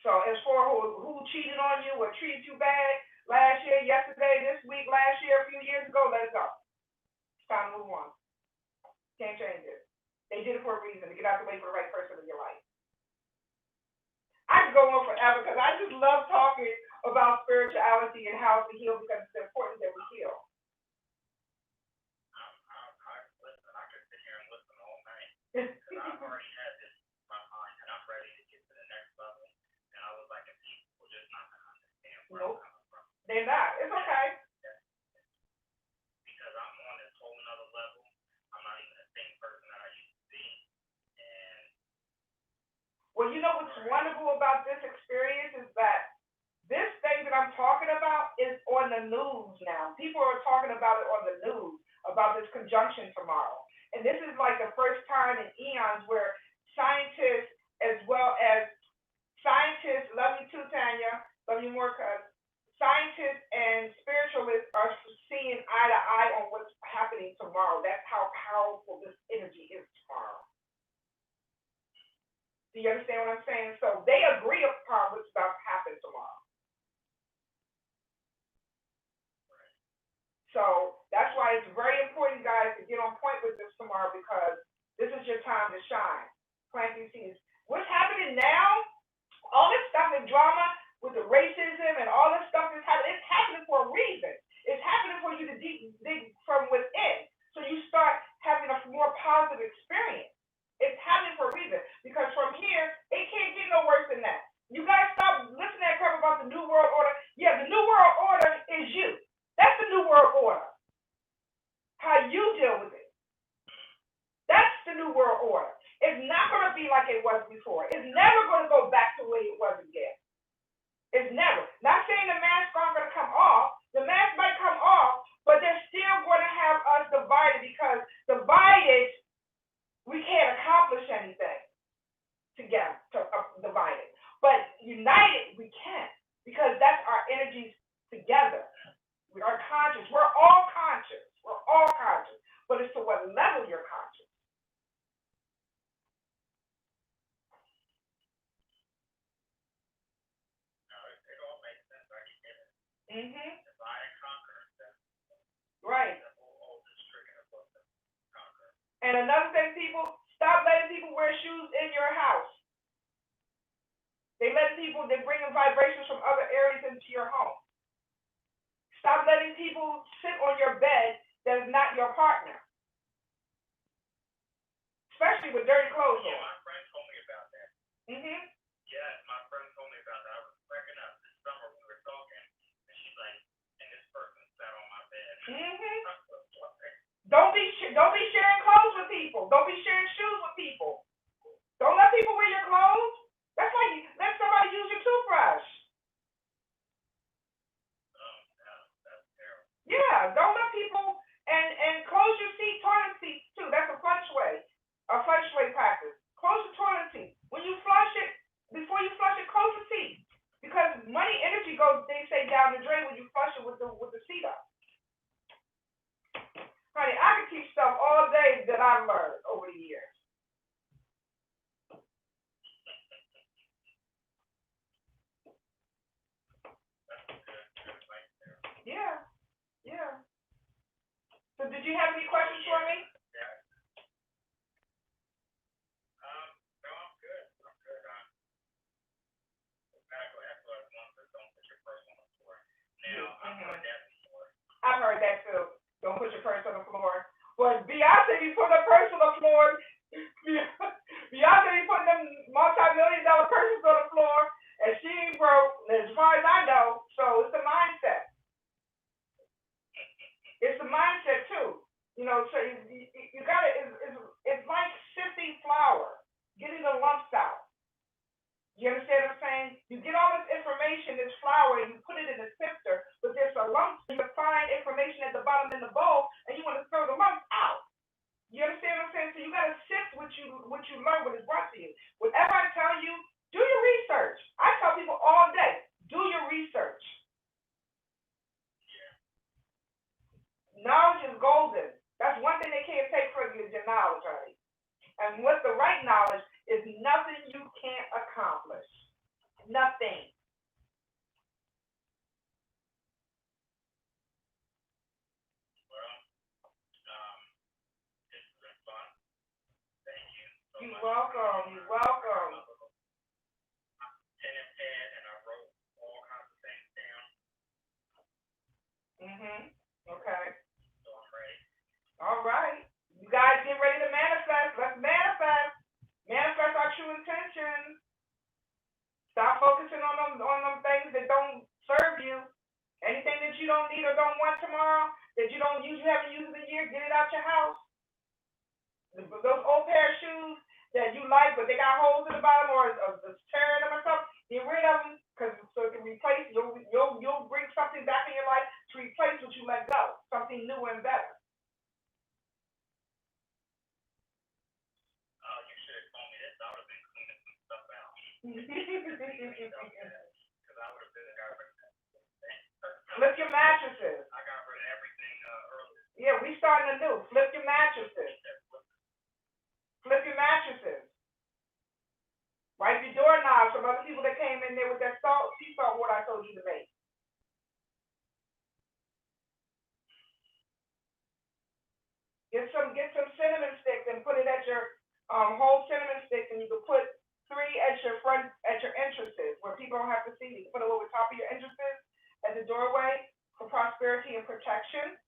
So as for who cheated on you or treated you bad last year, yesterday, this week, last year, a few years ago, let it go. It's time to move on. Can't change it. They did it for a reason, to get out the way for the right person in your life. I could go on forever because I just love talking about spirituality and how to heal because it's important that we heal. I could sit here and listen all night. I've already had this in my mind and I'm ready to get to the next level. And I was like, if people just not going to understand where I'm coming from. They're not. It's okay. Because I'm on this whole nother level. I'm not even the same person that I used to be. And well, you know what's wonderful about this experience is that this thing that I'm talking about is on the news now. People are talking about it on the news, about this conjunction tomorrow. And this is like the first time in eons where scientists, as well as scientists, love you too, Tanya, love you more, cuz scientists and spiritualists are seeing eye to eye on what's happening tomorrow. That's how powerful this energy is tomorrow. Do you understand what I'm saying? So they agree upon what's about to happen tomorrow. So that's why it's very important, guys, to get on point with this tomorrow, because this is your time to shine. Plant these seeds. What's happening now? All this stuff and drama with the racism and all this stuff is happening. It's happening for a reason. It's happening for you to dig from within, so you start having a more positive experience. It's happening for a reason, because from here it can't get no worse than that. You guys stop listening to that crap about the New World Order. Yeah, the New World Order is you. That's the New World Order. How you deal with it. That's the New World Order. It's not going to be like it was before. It's never going to go back to the way it was again. It's never. Not saying the masks aren't going to come off. The mask might come off, but they're still going to have us divided, because divided, we can't accomplish anything together, divided. But united, we can, because that's our energies together. We are conscious. We're all conscious. We're all conscious. But it's to what level you're conscious. It all makes sense. I get it. Divide and conquer. Right. The whole district and above the conquer. And another thing, people, stop letting people wear shoes in your house. They're bringing vibrations from other areas into your home. Stop letting people sit on your bed that is not your partner. Especially with dirty clothes on. Yeah, my friend told me about that. Yes, my friend told me about that. I was cracking up this summer when we were talking, and she's like, and this person sat on my bed. Don't be sharing clothes with people. Don't be sharing shoes with people. Don't let people wear your clothes. That's like let somebody use your toothbrush. That's terrible. Yeah, don't let people, and close your toilet seats too. That's a feng shui practice. Close the toilet seat. When you flush it, before you flush it, close the seat. Because money energy goes, they say, down the drain when you flush it with the seat up. Honey, I can teach stuff all day that I've learned over the years. Yeah. So did you have any questions for me? No, I'm good. Medical excellence ones that don't put your purse on the floor. Now, I've heard that before. I've heard that too. Don't put your purse on the floor. Well, Beyonce be putting her purse on the floor. Beyonce be putting them multi-million-dollar purses on the floor, and she ain't broke, as far as I know. So it's the mindset. It's the mindset too. So you gotta. It's like sifting flour, getting the lumps out. You understand what I'm saying? You get all this information, this flour, and you put it in a sifter, but there's a lump. You find information at the bottom in the bowl, and you want to throw the lumps out. You understand what I'm saying? So you gotta sift what you learn, what is brought to you. Whatever I tell you, do your research. I tell people all day, do your research. Knowledge is golden. That's one thing they can't take from you is your knowledge, honey. And with the right knowledge is nothing you can't accomplish. Nothing. Well, it's been fun. Thank you so You're much. welcome. You're welcome. Pen and pad, and I wrote all kinds of things down. Okay. So I'm ready. All right. You guys get ready to manifest. Let's manifest. Manifest our true intentions. Stop focusing on them things that don't serve you. Anything that you don't need or don't want tomorrow, that you don't use, you haven't used in a year, get it out your house. Those old pair of shoes that you like, but they got holes in the bottom or tearing them or something, get rid of them, so it can replace. You'll bring something back in your life to replace what you let go, something new and better. Oh, you should have told me this. I would have been cleaning some stuff out. Because I would have been got rid of that. Flip your mattresses. I got rid of everything earlier. Yeah, we starting anew. Flip your mattresses. Flip your mattresses. need to make. Get some cinnamon sticks and put it at your whole cinnamon sticks, and you can put 3 at your front at your entrances where people don't have to see you. You can put it over top of your entrances at the doorway for prosperity and protection.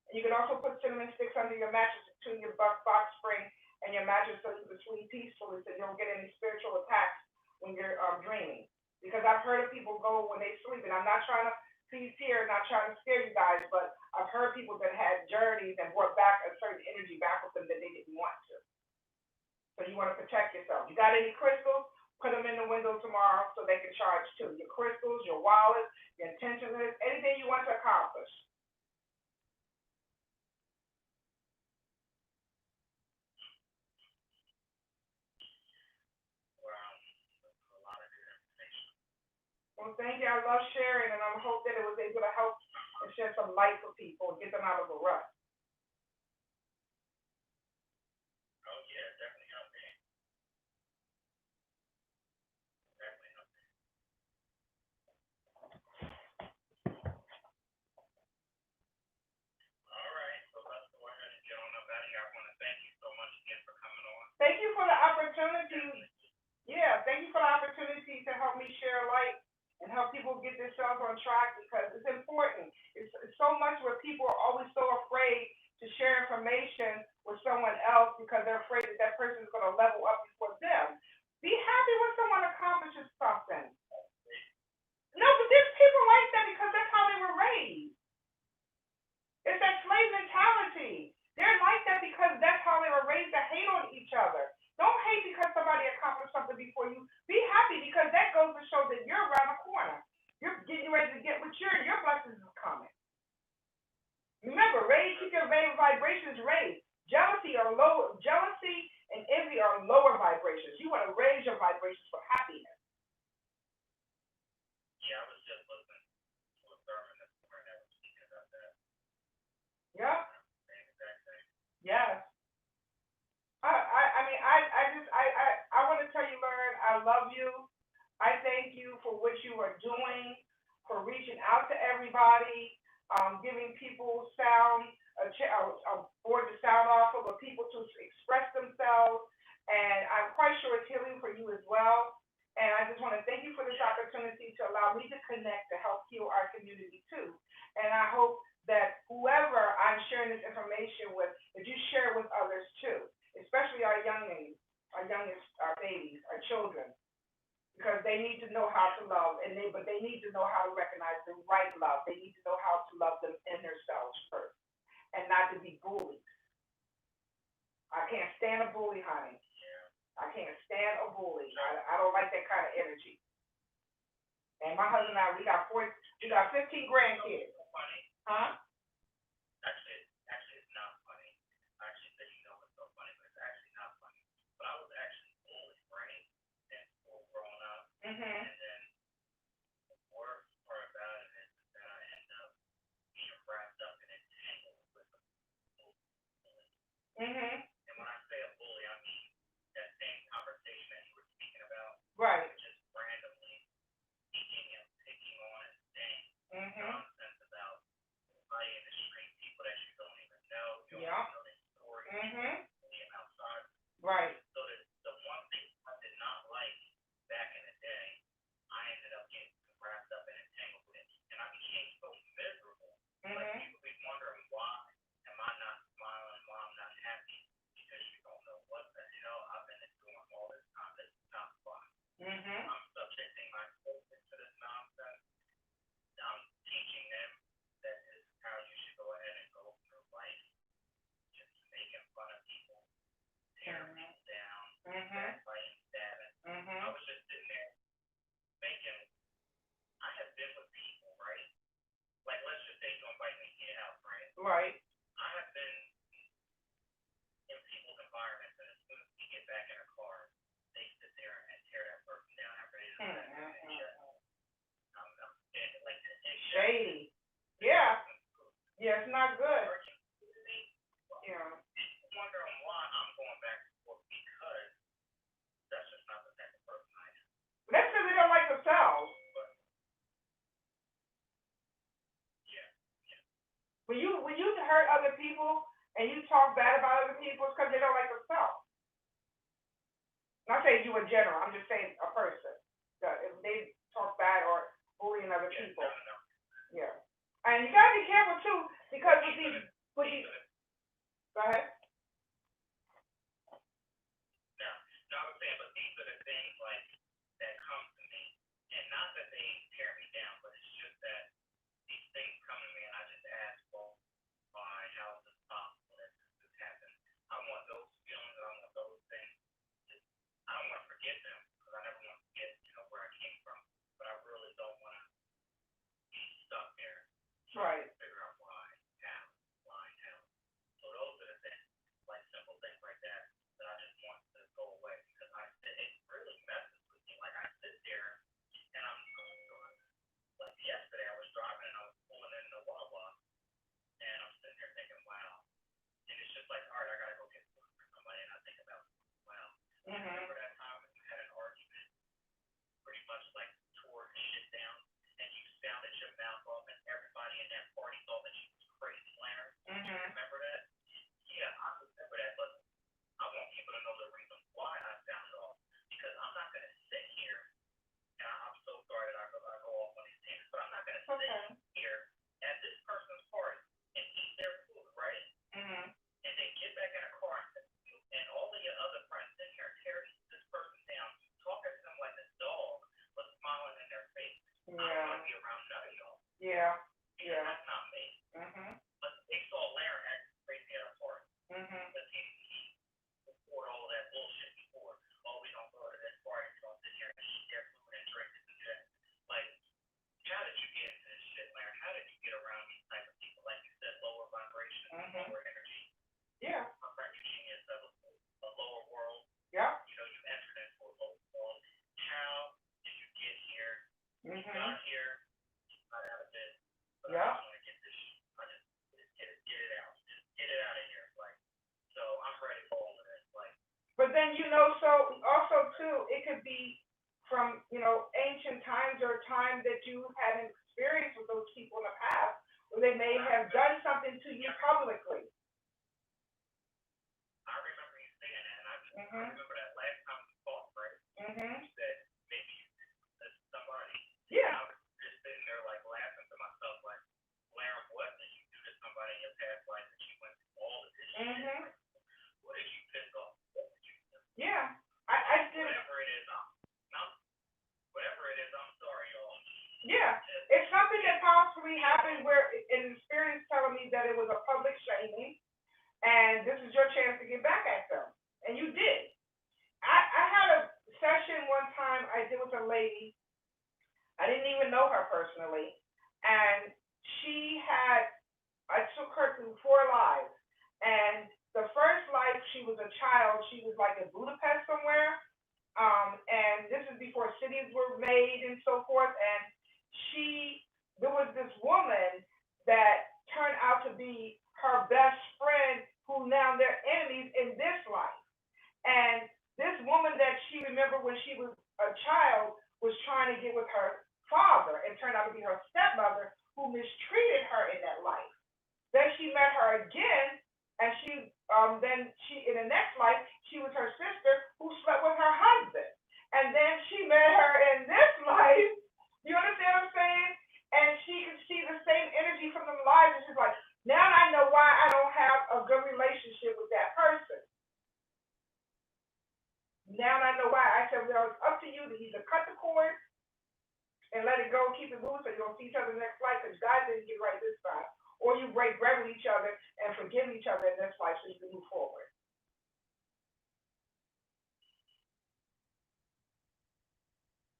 And you can also put cinnamon sticks under your mattress between your box spring and your mattress so you can sleep peacefully, so you don't get any spiritual attacks when you're dreaming. Because I've heard of people go when they sleep, and I'm not trying to please here, not trying to scare you guys, but I've heard people that had journeys and brought back a certain energy back with them that they didn't want to. So you want to protect yourself. You got any crystals? Put them in the window tomorrow so they can charge too. Your crystals, your wallet, your intention list, anything you want to accomplish. Well, thank you. I love sharing, and I hope that it was able to help and shed some light for people and get them out of a rut. Oh yeah, definitely helped me. Definitely helped me. All right, so let's go ahead and get on up out of here. I want to thank you so much again for coming on. Thank you for the opportunity. Yeah, thank you for the opportunity to help me share light and help people get themselves on track, because it's important. It's so much where people are always so afraid to share information with someone else because they're afraid that that person is going to level up before them. Be happy when someone accomplishes something. No, but there's people like that because that's how they were raised. It's that slave mentality. They're like that because that's how they were raised, to hate on each other. Don't hate because somebody accomplished something before you. Be happy because that goes to show that you're around the corner. You're getting ready to get mature. Your blessings are coming. Remember, keep your vibrations raised. Jealousy and envy are lower vibrations. You want to raise your vibrations for happiness. Yeah, I was just listening to a sermon this morning that was speaking about that. Yep. Same exact thing. Yes. I want to tell you, Lauren, I love you. I thank you for what you are doing, for reaching out to everybody, giving people a board to sound off of, or people to express themselves. And I'm quite sure it's healing for you as well. And I just want to thank you for this opportunity to allow me to connect to help heal our community too. And I hope that whoever I'm sharing this information with, that you share with others too, especially our youngins, our babies, our children, because they need to know how to love, but they need to know how to recognize the right love. They need to know how to love them in themselves first, and not to be bullied. I can't stand a bully, honey. I can't stand a bully. I don't like that kind of energy. And my husband and I, we got 15 grandkids. Huh? Actually, it's not funny. I actually said, it's so funny, but it's actually not funny. But I was actually bullied, right? And growing up. And then the worst part about it is that I ended up being wrapped up and entangled with a bully. And when I say a bully, I mean that same conversation that you were speaking about. Right. Just randomly speaking and picking on and saying nonsense about somebody in the street, people that you don't even know. You don't even know their story. Being outside. Right. So the one thing I did not like back in the day, I ended up getting wrapped up and entangled with it, and I became so miserable. Like people be wondering why am I not smiling, why I'm not happy, because you don't know what the hell I've been doing all this time. This is not fun. I'm subjecting my children to this nonsense. I'm teaching them that this is how you should go ahead and go through life, just making fun of people, tearing people down, fighting, stabbing. I was just sitting there thinking, I have been with people, right? Like, let's just say you invite me to your house, right? Right. I have been in people's environments, and as soon as we get back in a car, they sit there and tear that person down and ready to I'm standing like this. Shady. Yeah. Yeah, it's not good. Yeah. Wondering why I'm going back and forth, because that's just not the type of person I am. That's because they don't like themselves. say you in general. I'm just saying a person. If they talk bad or bullying other Yeah, people. no, no, no. Yeah. And you gotta be careful too, because with these, Even go ahead. no, no, I was saying, but these are the things like that come to me, and not that they tear me down, but it's just that these things come to me, and I just ask, well, why? How is this possible that this happened? I want those feelings, I want those things. I don't want to forget them because I never want to forget, where I came from. But I really don't want to be stuck there trying Right. to figure out why, how. So those are the things, like simple things like that, that I just want to go away because it really messes with me. Like I sit there and I'm like yesterday I was driving and I was pulling into Wawa and I'm sitting there thinking, wow. And it's just like, all right, I gotta go get food for somebody and I think about, wow. Remember that time when you had an argument, pretty much like tore shit down and you sounded your mouth off and everybody in that party thought that you was crazy, Leonard? You remember that? Yeah, I remember that, but I want people to know the reason why I sounded off. Because I'm not going to sit here, and I'm so sorry that I go off on these things, but I'm not going to sit here at this person's party and eat their food, right? And then get back in a car and all of your other friends sit here and tear this person down, talking to them like a dog, but smiling in their face. I don't want to be around none of y'all. Yeah. Yeah. That's not me. Mhm. But they saw Larry act crazy at a party. Mhm. Because he poured all that bullshit before. Oh, we don't go to this party. We don't sit here and eat their food and drink this and that. Like, how did you get into this shit, Larry? How did you get around these type of people? Like you said, lower vibration, lower energy. Yeah. A friend genius of a lower world. Yeah. You entered into a lower world. How did you get here? You got here. You got out of it. But I just want to get this shit. I just get it out. Just get it out of here. Like, so I'm ready for all of this. Like, but then so also too, it could be from ancient times or times that you had an experience with those people in the past, where they may have done something to you publicly. I remember you saying that, and I remember that last time we talked, right? You said maybe you did somebody. Yeah. I was just sitting there like laughing to myself, like, Larry, what did you do to somebody in your past life that you went through all of this shit? Like, what did you piss off? What did you do? Yeah. I did. Whatever it is, I'm sorry, y'all. Yeah. It's something that possibly happened where an experience telling me that it was a public shaming, and this is your chance to get back at them, and you did. I had a session one time I did with a lady. I didn't even know her personally, and I took her through 4 lives, and the first life she was a child. She was like in Budapest somewhere, and this is before cities were made and so forth. And there was this woman that turned out to be her best friend, who now they're enemies in this life. And this woman that she remembered when she was a child was trying to get with her father, and turned out to be her stepmother, who mistreated her in that life. Then she met her again, and then in the next life she was her sister who slept with her husband, and then she met her in this life. You understand what I'm saying? And she could see the same energy from them lives, and she's like, now I know why I don't have a good relationship with that person. Now I know why. I said, well, it's up to you to either cut the cord and let it go, keep it moving, so you don't see each other next life, because God didn't get right this time. Or you break bread with each other and forgive each other in this life, so you can move forward.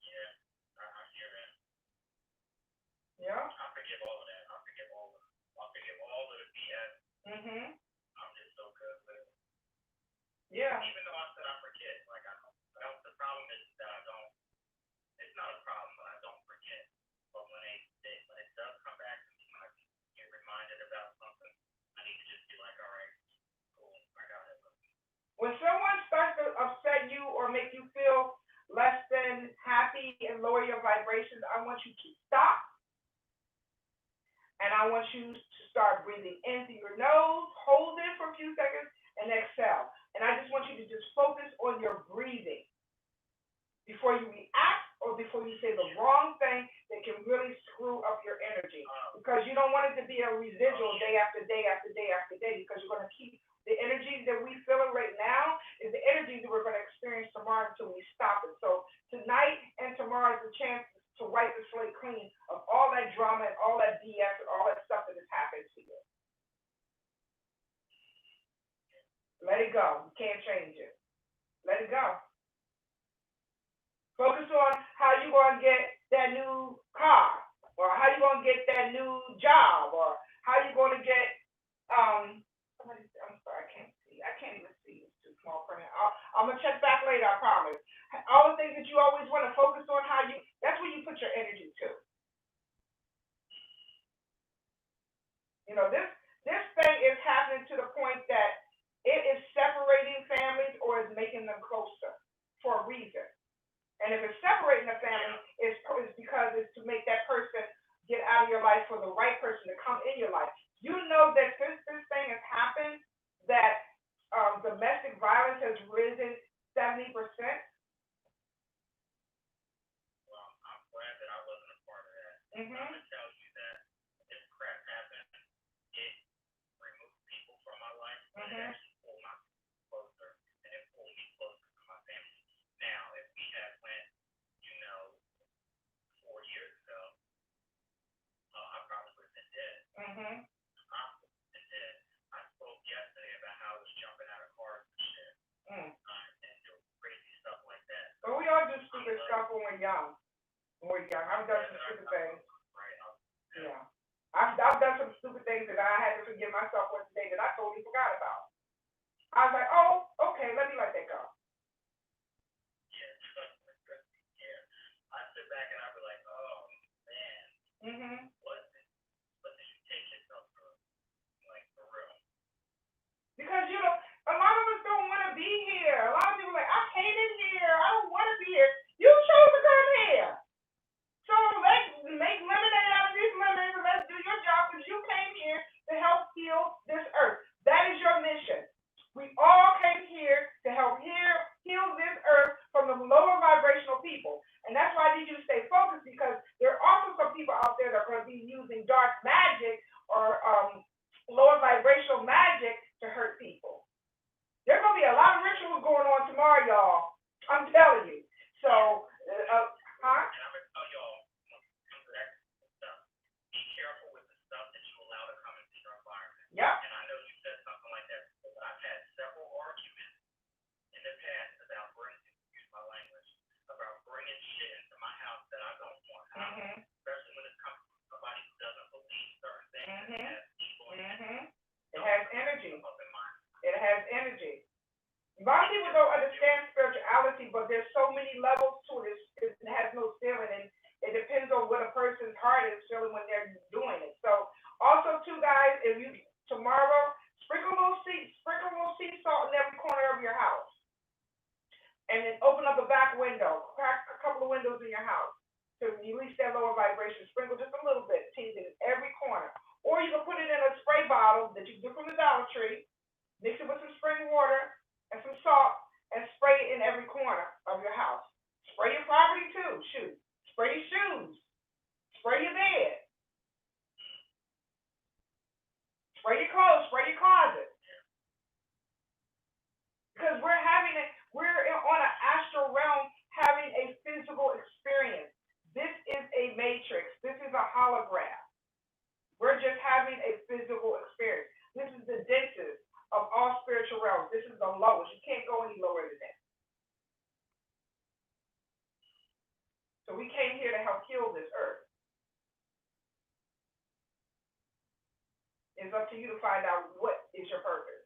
Yeah, I hear that. Yeah. I forgive all of that. I forgive all of it. I forgive all of the BS. I'm just so good with it. Yeah. Even though I said I forget, like I don't. The problem is that I don't. It's not a problem, but I don't forget. But when it does come back to me, when I get reminded about something, I need to just be like, all right, cool, I got it. When someone starts to upset you or make you feel less than happy and lower your vibrations, I want you to stop, and I want you to start breathing in through your nose, hold it for a few seconds, and exhale. And I just want you to just focus on your breathing. before you react or before you say the wrong thing that can really screw up your energy. Because you don't want it to be a residual day after day after day after day, because you're going to keep the energy that we feeling right now is the energy that we're going to experience tomorrow until we stop it. So tonight and tomorrow is a chance to wipe the slate clean of all that drama and all that BS and all that stuff that has happened to you. Let it go. You can't change it. Let it go. Focus on how you gonna get that new car, or how you gonna get that new job, or how you gonna get I'm sorry, I can't see. I can't even see. It's too small print. I'm gonna check back later. I promise. All the things that you always want to focus on, how you that's where you put your energy to. You know, this thing is happening to the point that it is separating families or is making them closer for a reason. And if it's separating the family, it's because it's to make that person get out of your life for the right person to come in your life. You know that since this thing has happened, that domestic violence has risen 70%. Well, I'm glad that I wasn't a part of that. Mhm. I'm gonna tell you that this crap happened. It removed people from my life, but it Mhm. actually pulled my closer, and it pulled me closer to my family. Now, if we had went, you know, 4 years ago, I probably would have been dead. Mhm. I would have been dead. I spoke yesterday about how I was jumping out of cars and shit, Mm. and doing crazy stuff like that. But we all do stupid stuff when we're young. When we're young, I've done some stupid things. Right. Yeah. I've done some stupid things that I had to forgive myself for today that I totally forgot about. I was like, oh, okay, let me let that go. Yeah. Yeah. I sit back and I be like, oh man. Mhm. What did you take yourself through? Like for real. Because a lot of us don't want to be here. A lot of people are like, I came in here. I don't want to be here. You chose to come here. So let's make lemonade out of these lemons and let's do your job because you came here to help heal this earth. That is your mission. We all came here to help heal this earth from the lower vibrational people. And that's why I need you to stay focused, because there are also some people out there that are going to be using dark magic or lower vibrational magic to hurt people. There's going to be a lot of rituals going on tomorrow, y'all. I'm telling you. So, huh? And I'm gonna tell y'all, when it comes to that stuff, be careful with the stuff that you allow to come into your environment. Yep. And I know you said something like that, but I've had several arguments in the past about use my language, about bringing shit into my house that I don't want. Mhm. Especially when it comes to somebody who doesn't believe certain things and has evil in it. Mhm. It has energy. It has energy. A lot of people don't understand spirituality, but there's so many levels to it. It has no ceiling, and it depends on what a person's heart is feeling when they're doing it. So, also, too, guys, if you tomorrow sprinkle a little sea salt in every corner of your house, and then open up a back window, crack a couple of windows in your house to release that lower vibration. Sprinkle just a little bit, tease it in every corner, or you can put it in a spray bottle that you get from the Dollar Tree. Mix it with some spring water and some salt and spray it in every corner of your house. Spray your property too. Shoot. Spray your shoes. Spray your bed. Spray your clothes. Spray your closet. Because we're on an astral realm having a physical experience. This is a matrix. This is a holograph. We're just having a physical experience. This is the densest of all spiritual realms. This is the lowest. You can't go any lower than that. So we came here to help heal this earth. It's up to you to find out what is your purpose.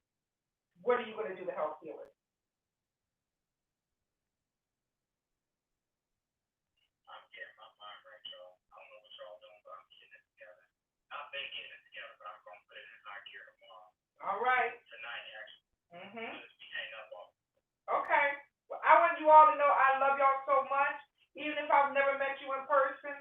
What are you going to do to help heal it? I'm getting my mind right, y'all. I don't know what y'all doing, but I'm getting it together. I've been getting it together, but I'm going to put it in high gear tomorrow. All right. Tonight, actually. Mhm. We hang up on. Okay. Well, I want you all to know I love y'all so much. Even if I've never met you in person,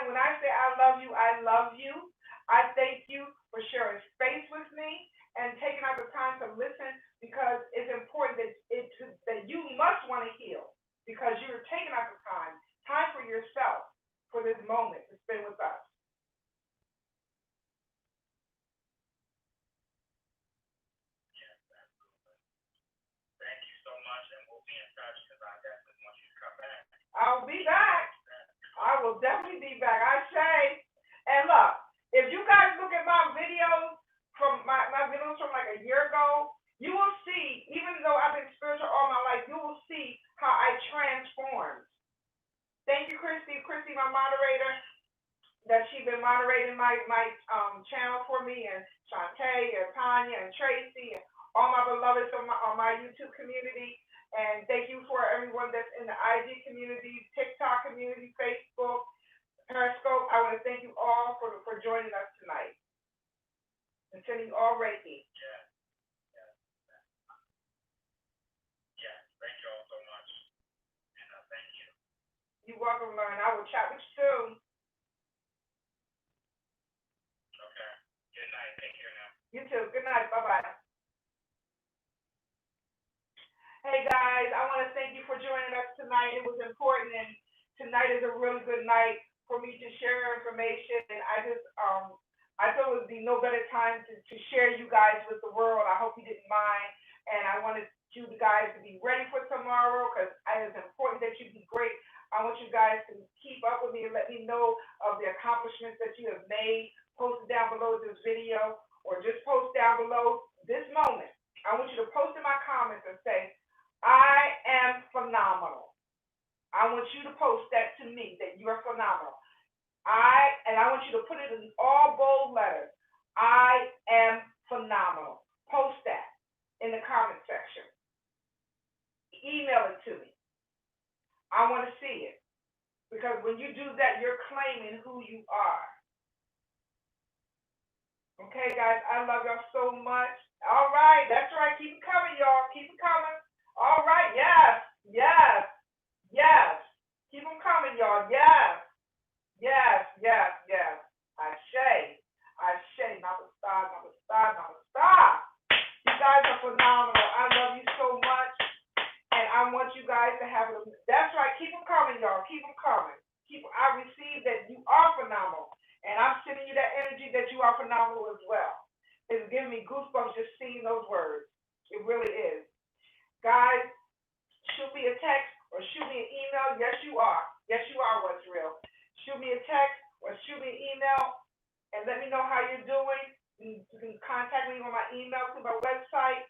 when I say I love you, I love you. I thank you for sharing space with me and taking out the time to listen, because it's important that you must want to heal, because you're taking and we'll be in touch because I definitely want you to come back. I'll be back. I will definitely be back. I say, and look, if you guys look at my videos from my videos from like a year ago, you will see, even though I've been spiritual all my life, you will see how I transformed. Thank you, Christy. Christy, my moderator, that she's been moderating my channel for me, and Shantae and Tanya and Tracy and all my beloveds on my YouTube community. And thank you for everyone that's in the IG community, TikTok community, Facebook, Periscope. I want to thank you all for joining us tonight. And sending you all Reiki. Yeah. Thank you all so much. And thank you. You're welcome, Lauren. I will chat with you soon. Okay. Good night. Take care now. You too. Good night. Bye-bye. Hey, guys. I want to thank you for joining us tonight. It was important, and tonight is a really good night for me to share information. And I thought it would be no better time to share you guys with the world. I hope you didn't mind. And I wanted you guys to be ready for tomorrow because it is important that you be great. I want you guys to keep up with me and let me know of the accomplishments that you have made. Post it down below this video, or just post down below this moment. I want you to post in my comments and say, I am phenomenal. I want you to post that to me, that you are phenomenal. I want you to put it in all bold letters. I am phenomenal. Post that in the comment section. Email it to me. I want to see it. Because when you do that, you're claiming who you are. Okay, guys, I love y'all so much. All right, that's right. Keep it coming, y'all. Keep it coming. All right, yes. Keep them coming, y'all. Yes. Ashe. Namaste. You guys are phenomenal. I love you so much. And I want you guys to have it. That's right. Keep them coming, y'all. Keep them coming. I receive that you are phenomenal. And I'm sending you that energy that you are phenomenal as well. It's giving me goosebumps just seeing those words. It really is. Guys, shoot me a text or shoot me an email. Yes, you are. Yes, you are what's real. Shoot me a text or shoot me an email and let me know how you're doing. You can contact me on my email through my website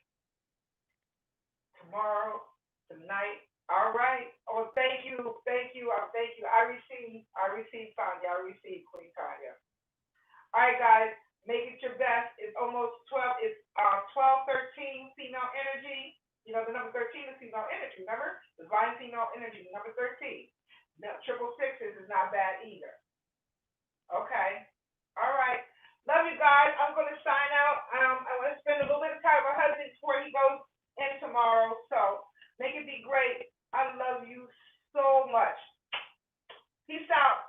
tomorrow, tonight. All right. Oh, thank you. I receive Tanya. I receive Queen Tanya. All right, guys. Make it your best. It's almost 12. It's 12:13 female energy. You know, the number 13 is female energy. Remember? Divine female energy, number 13. Now, 666 is not bad either. Okay. All right. Love you guys. I'm going to sign out. I want to spend a little bit of time with my husband before he goes in tomorrow. So make it be great. I love you so much. Peace out.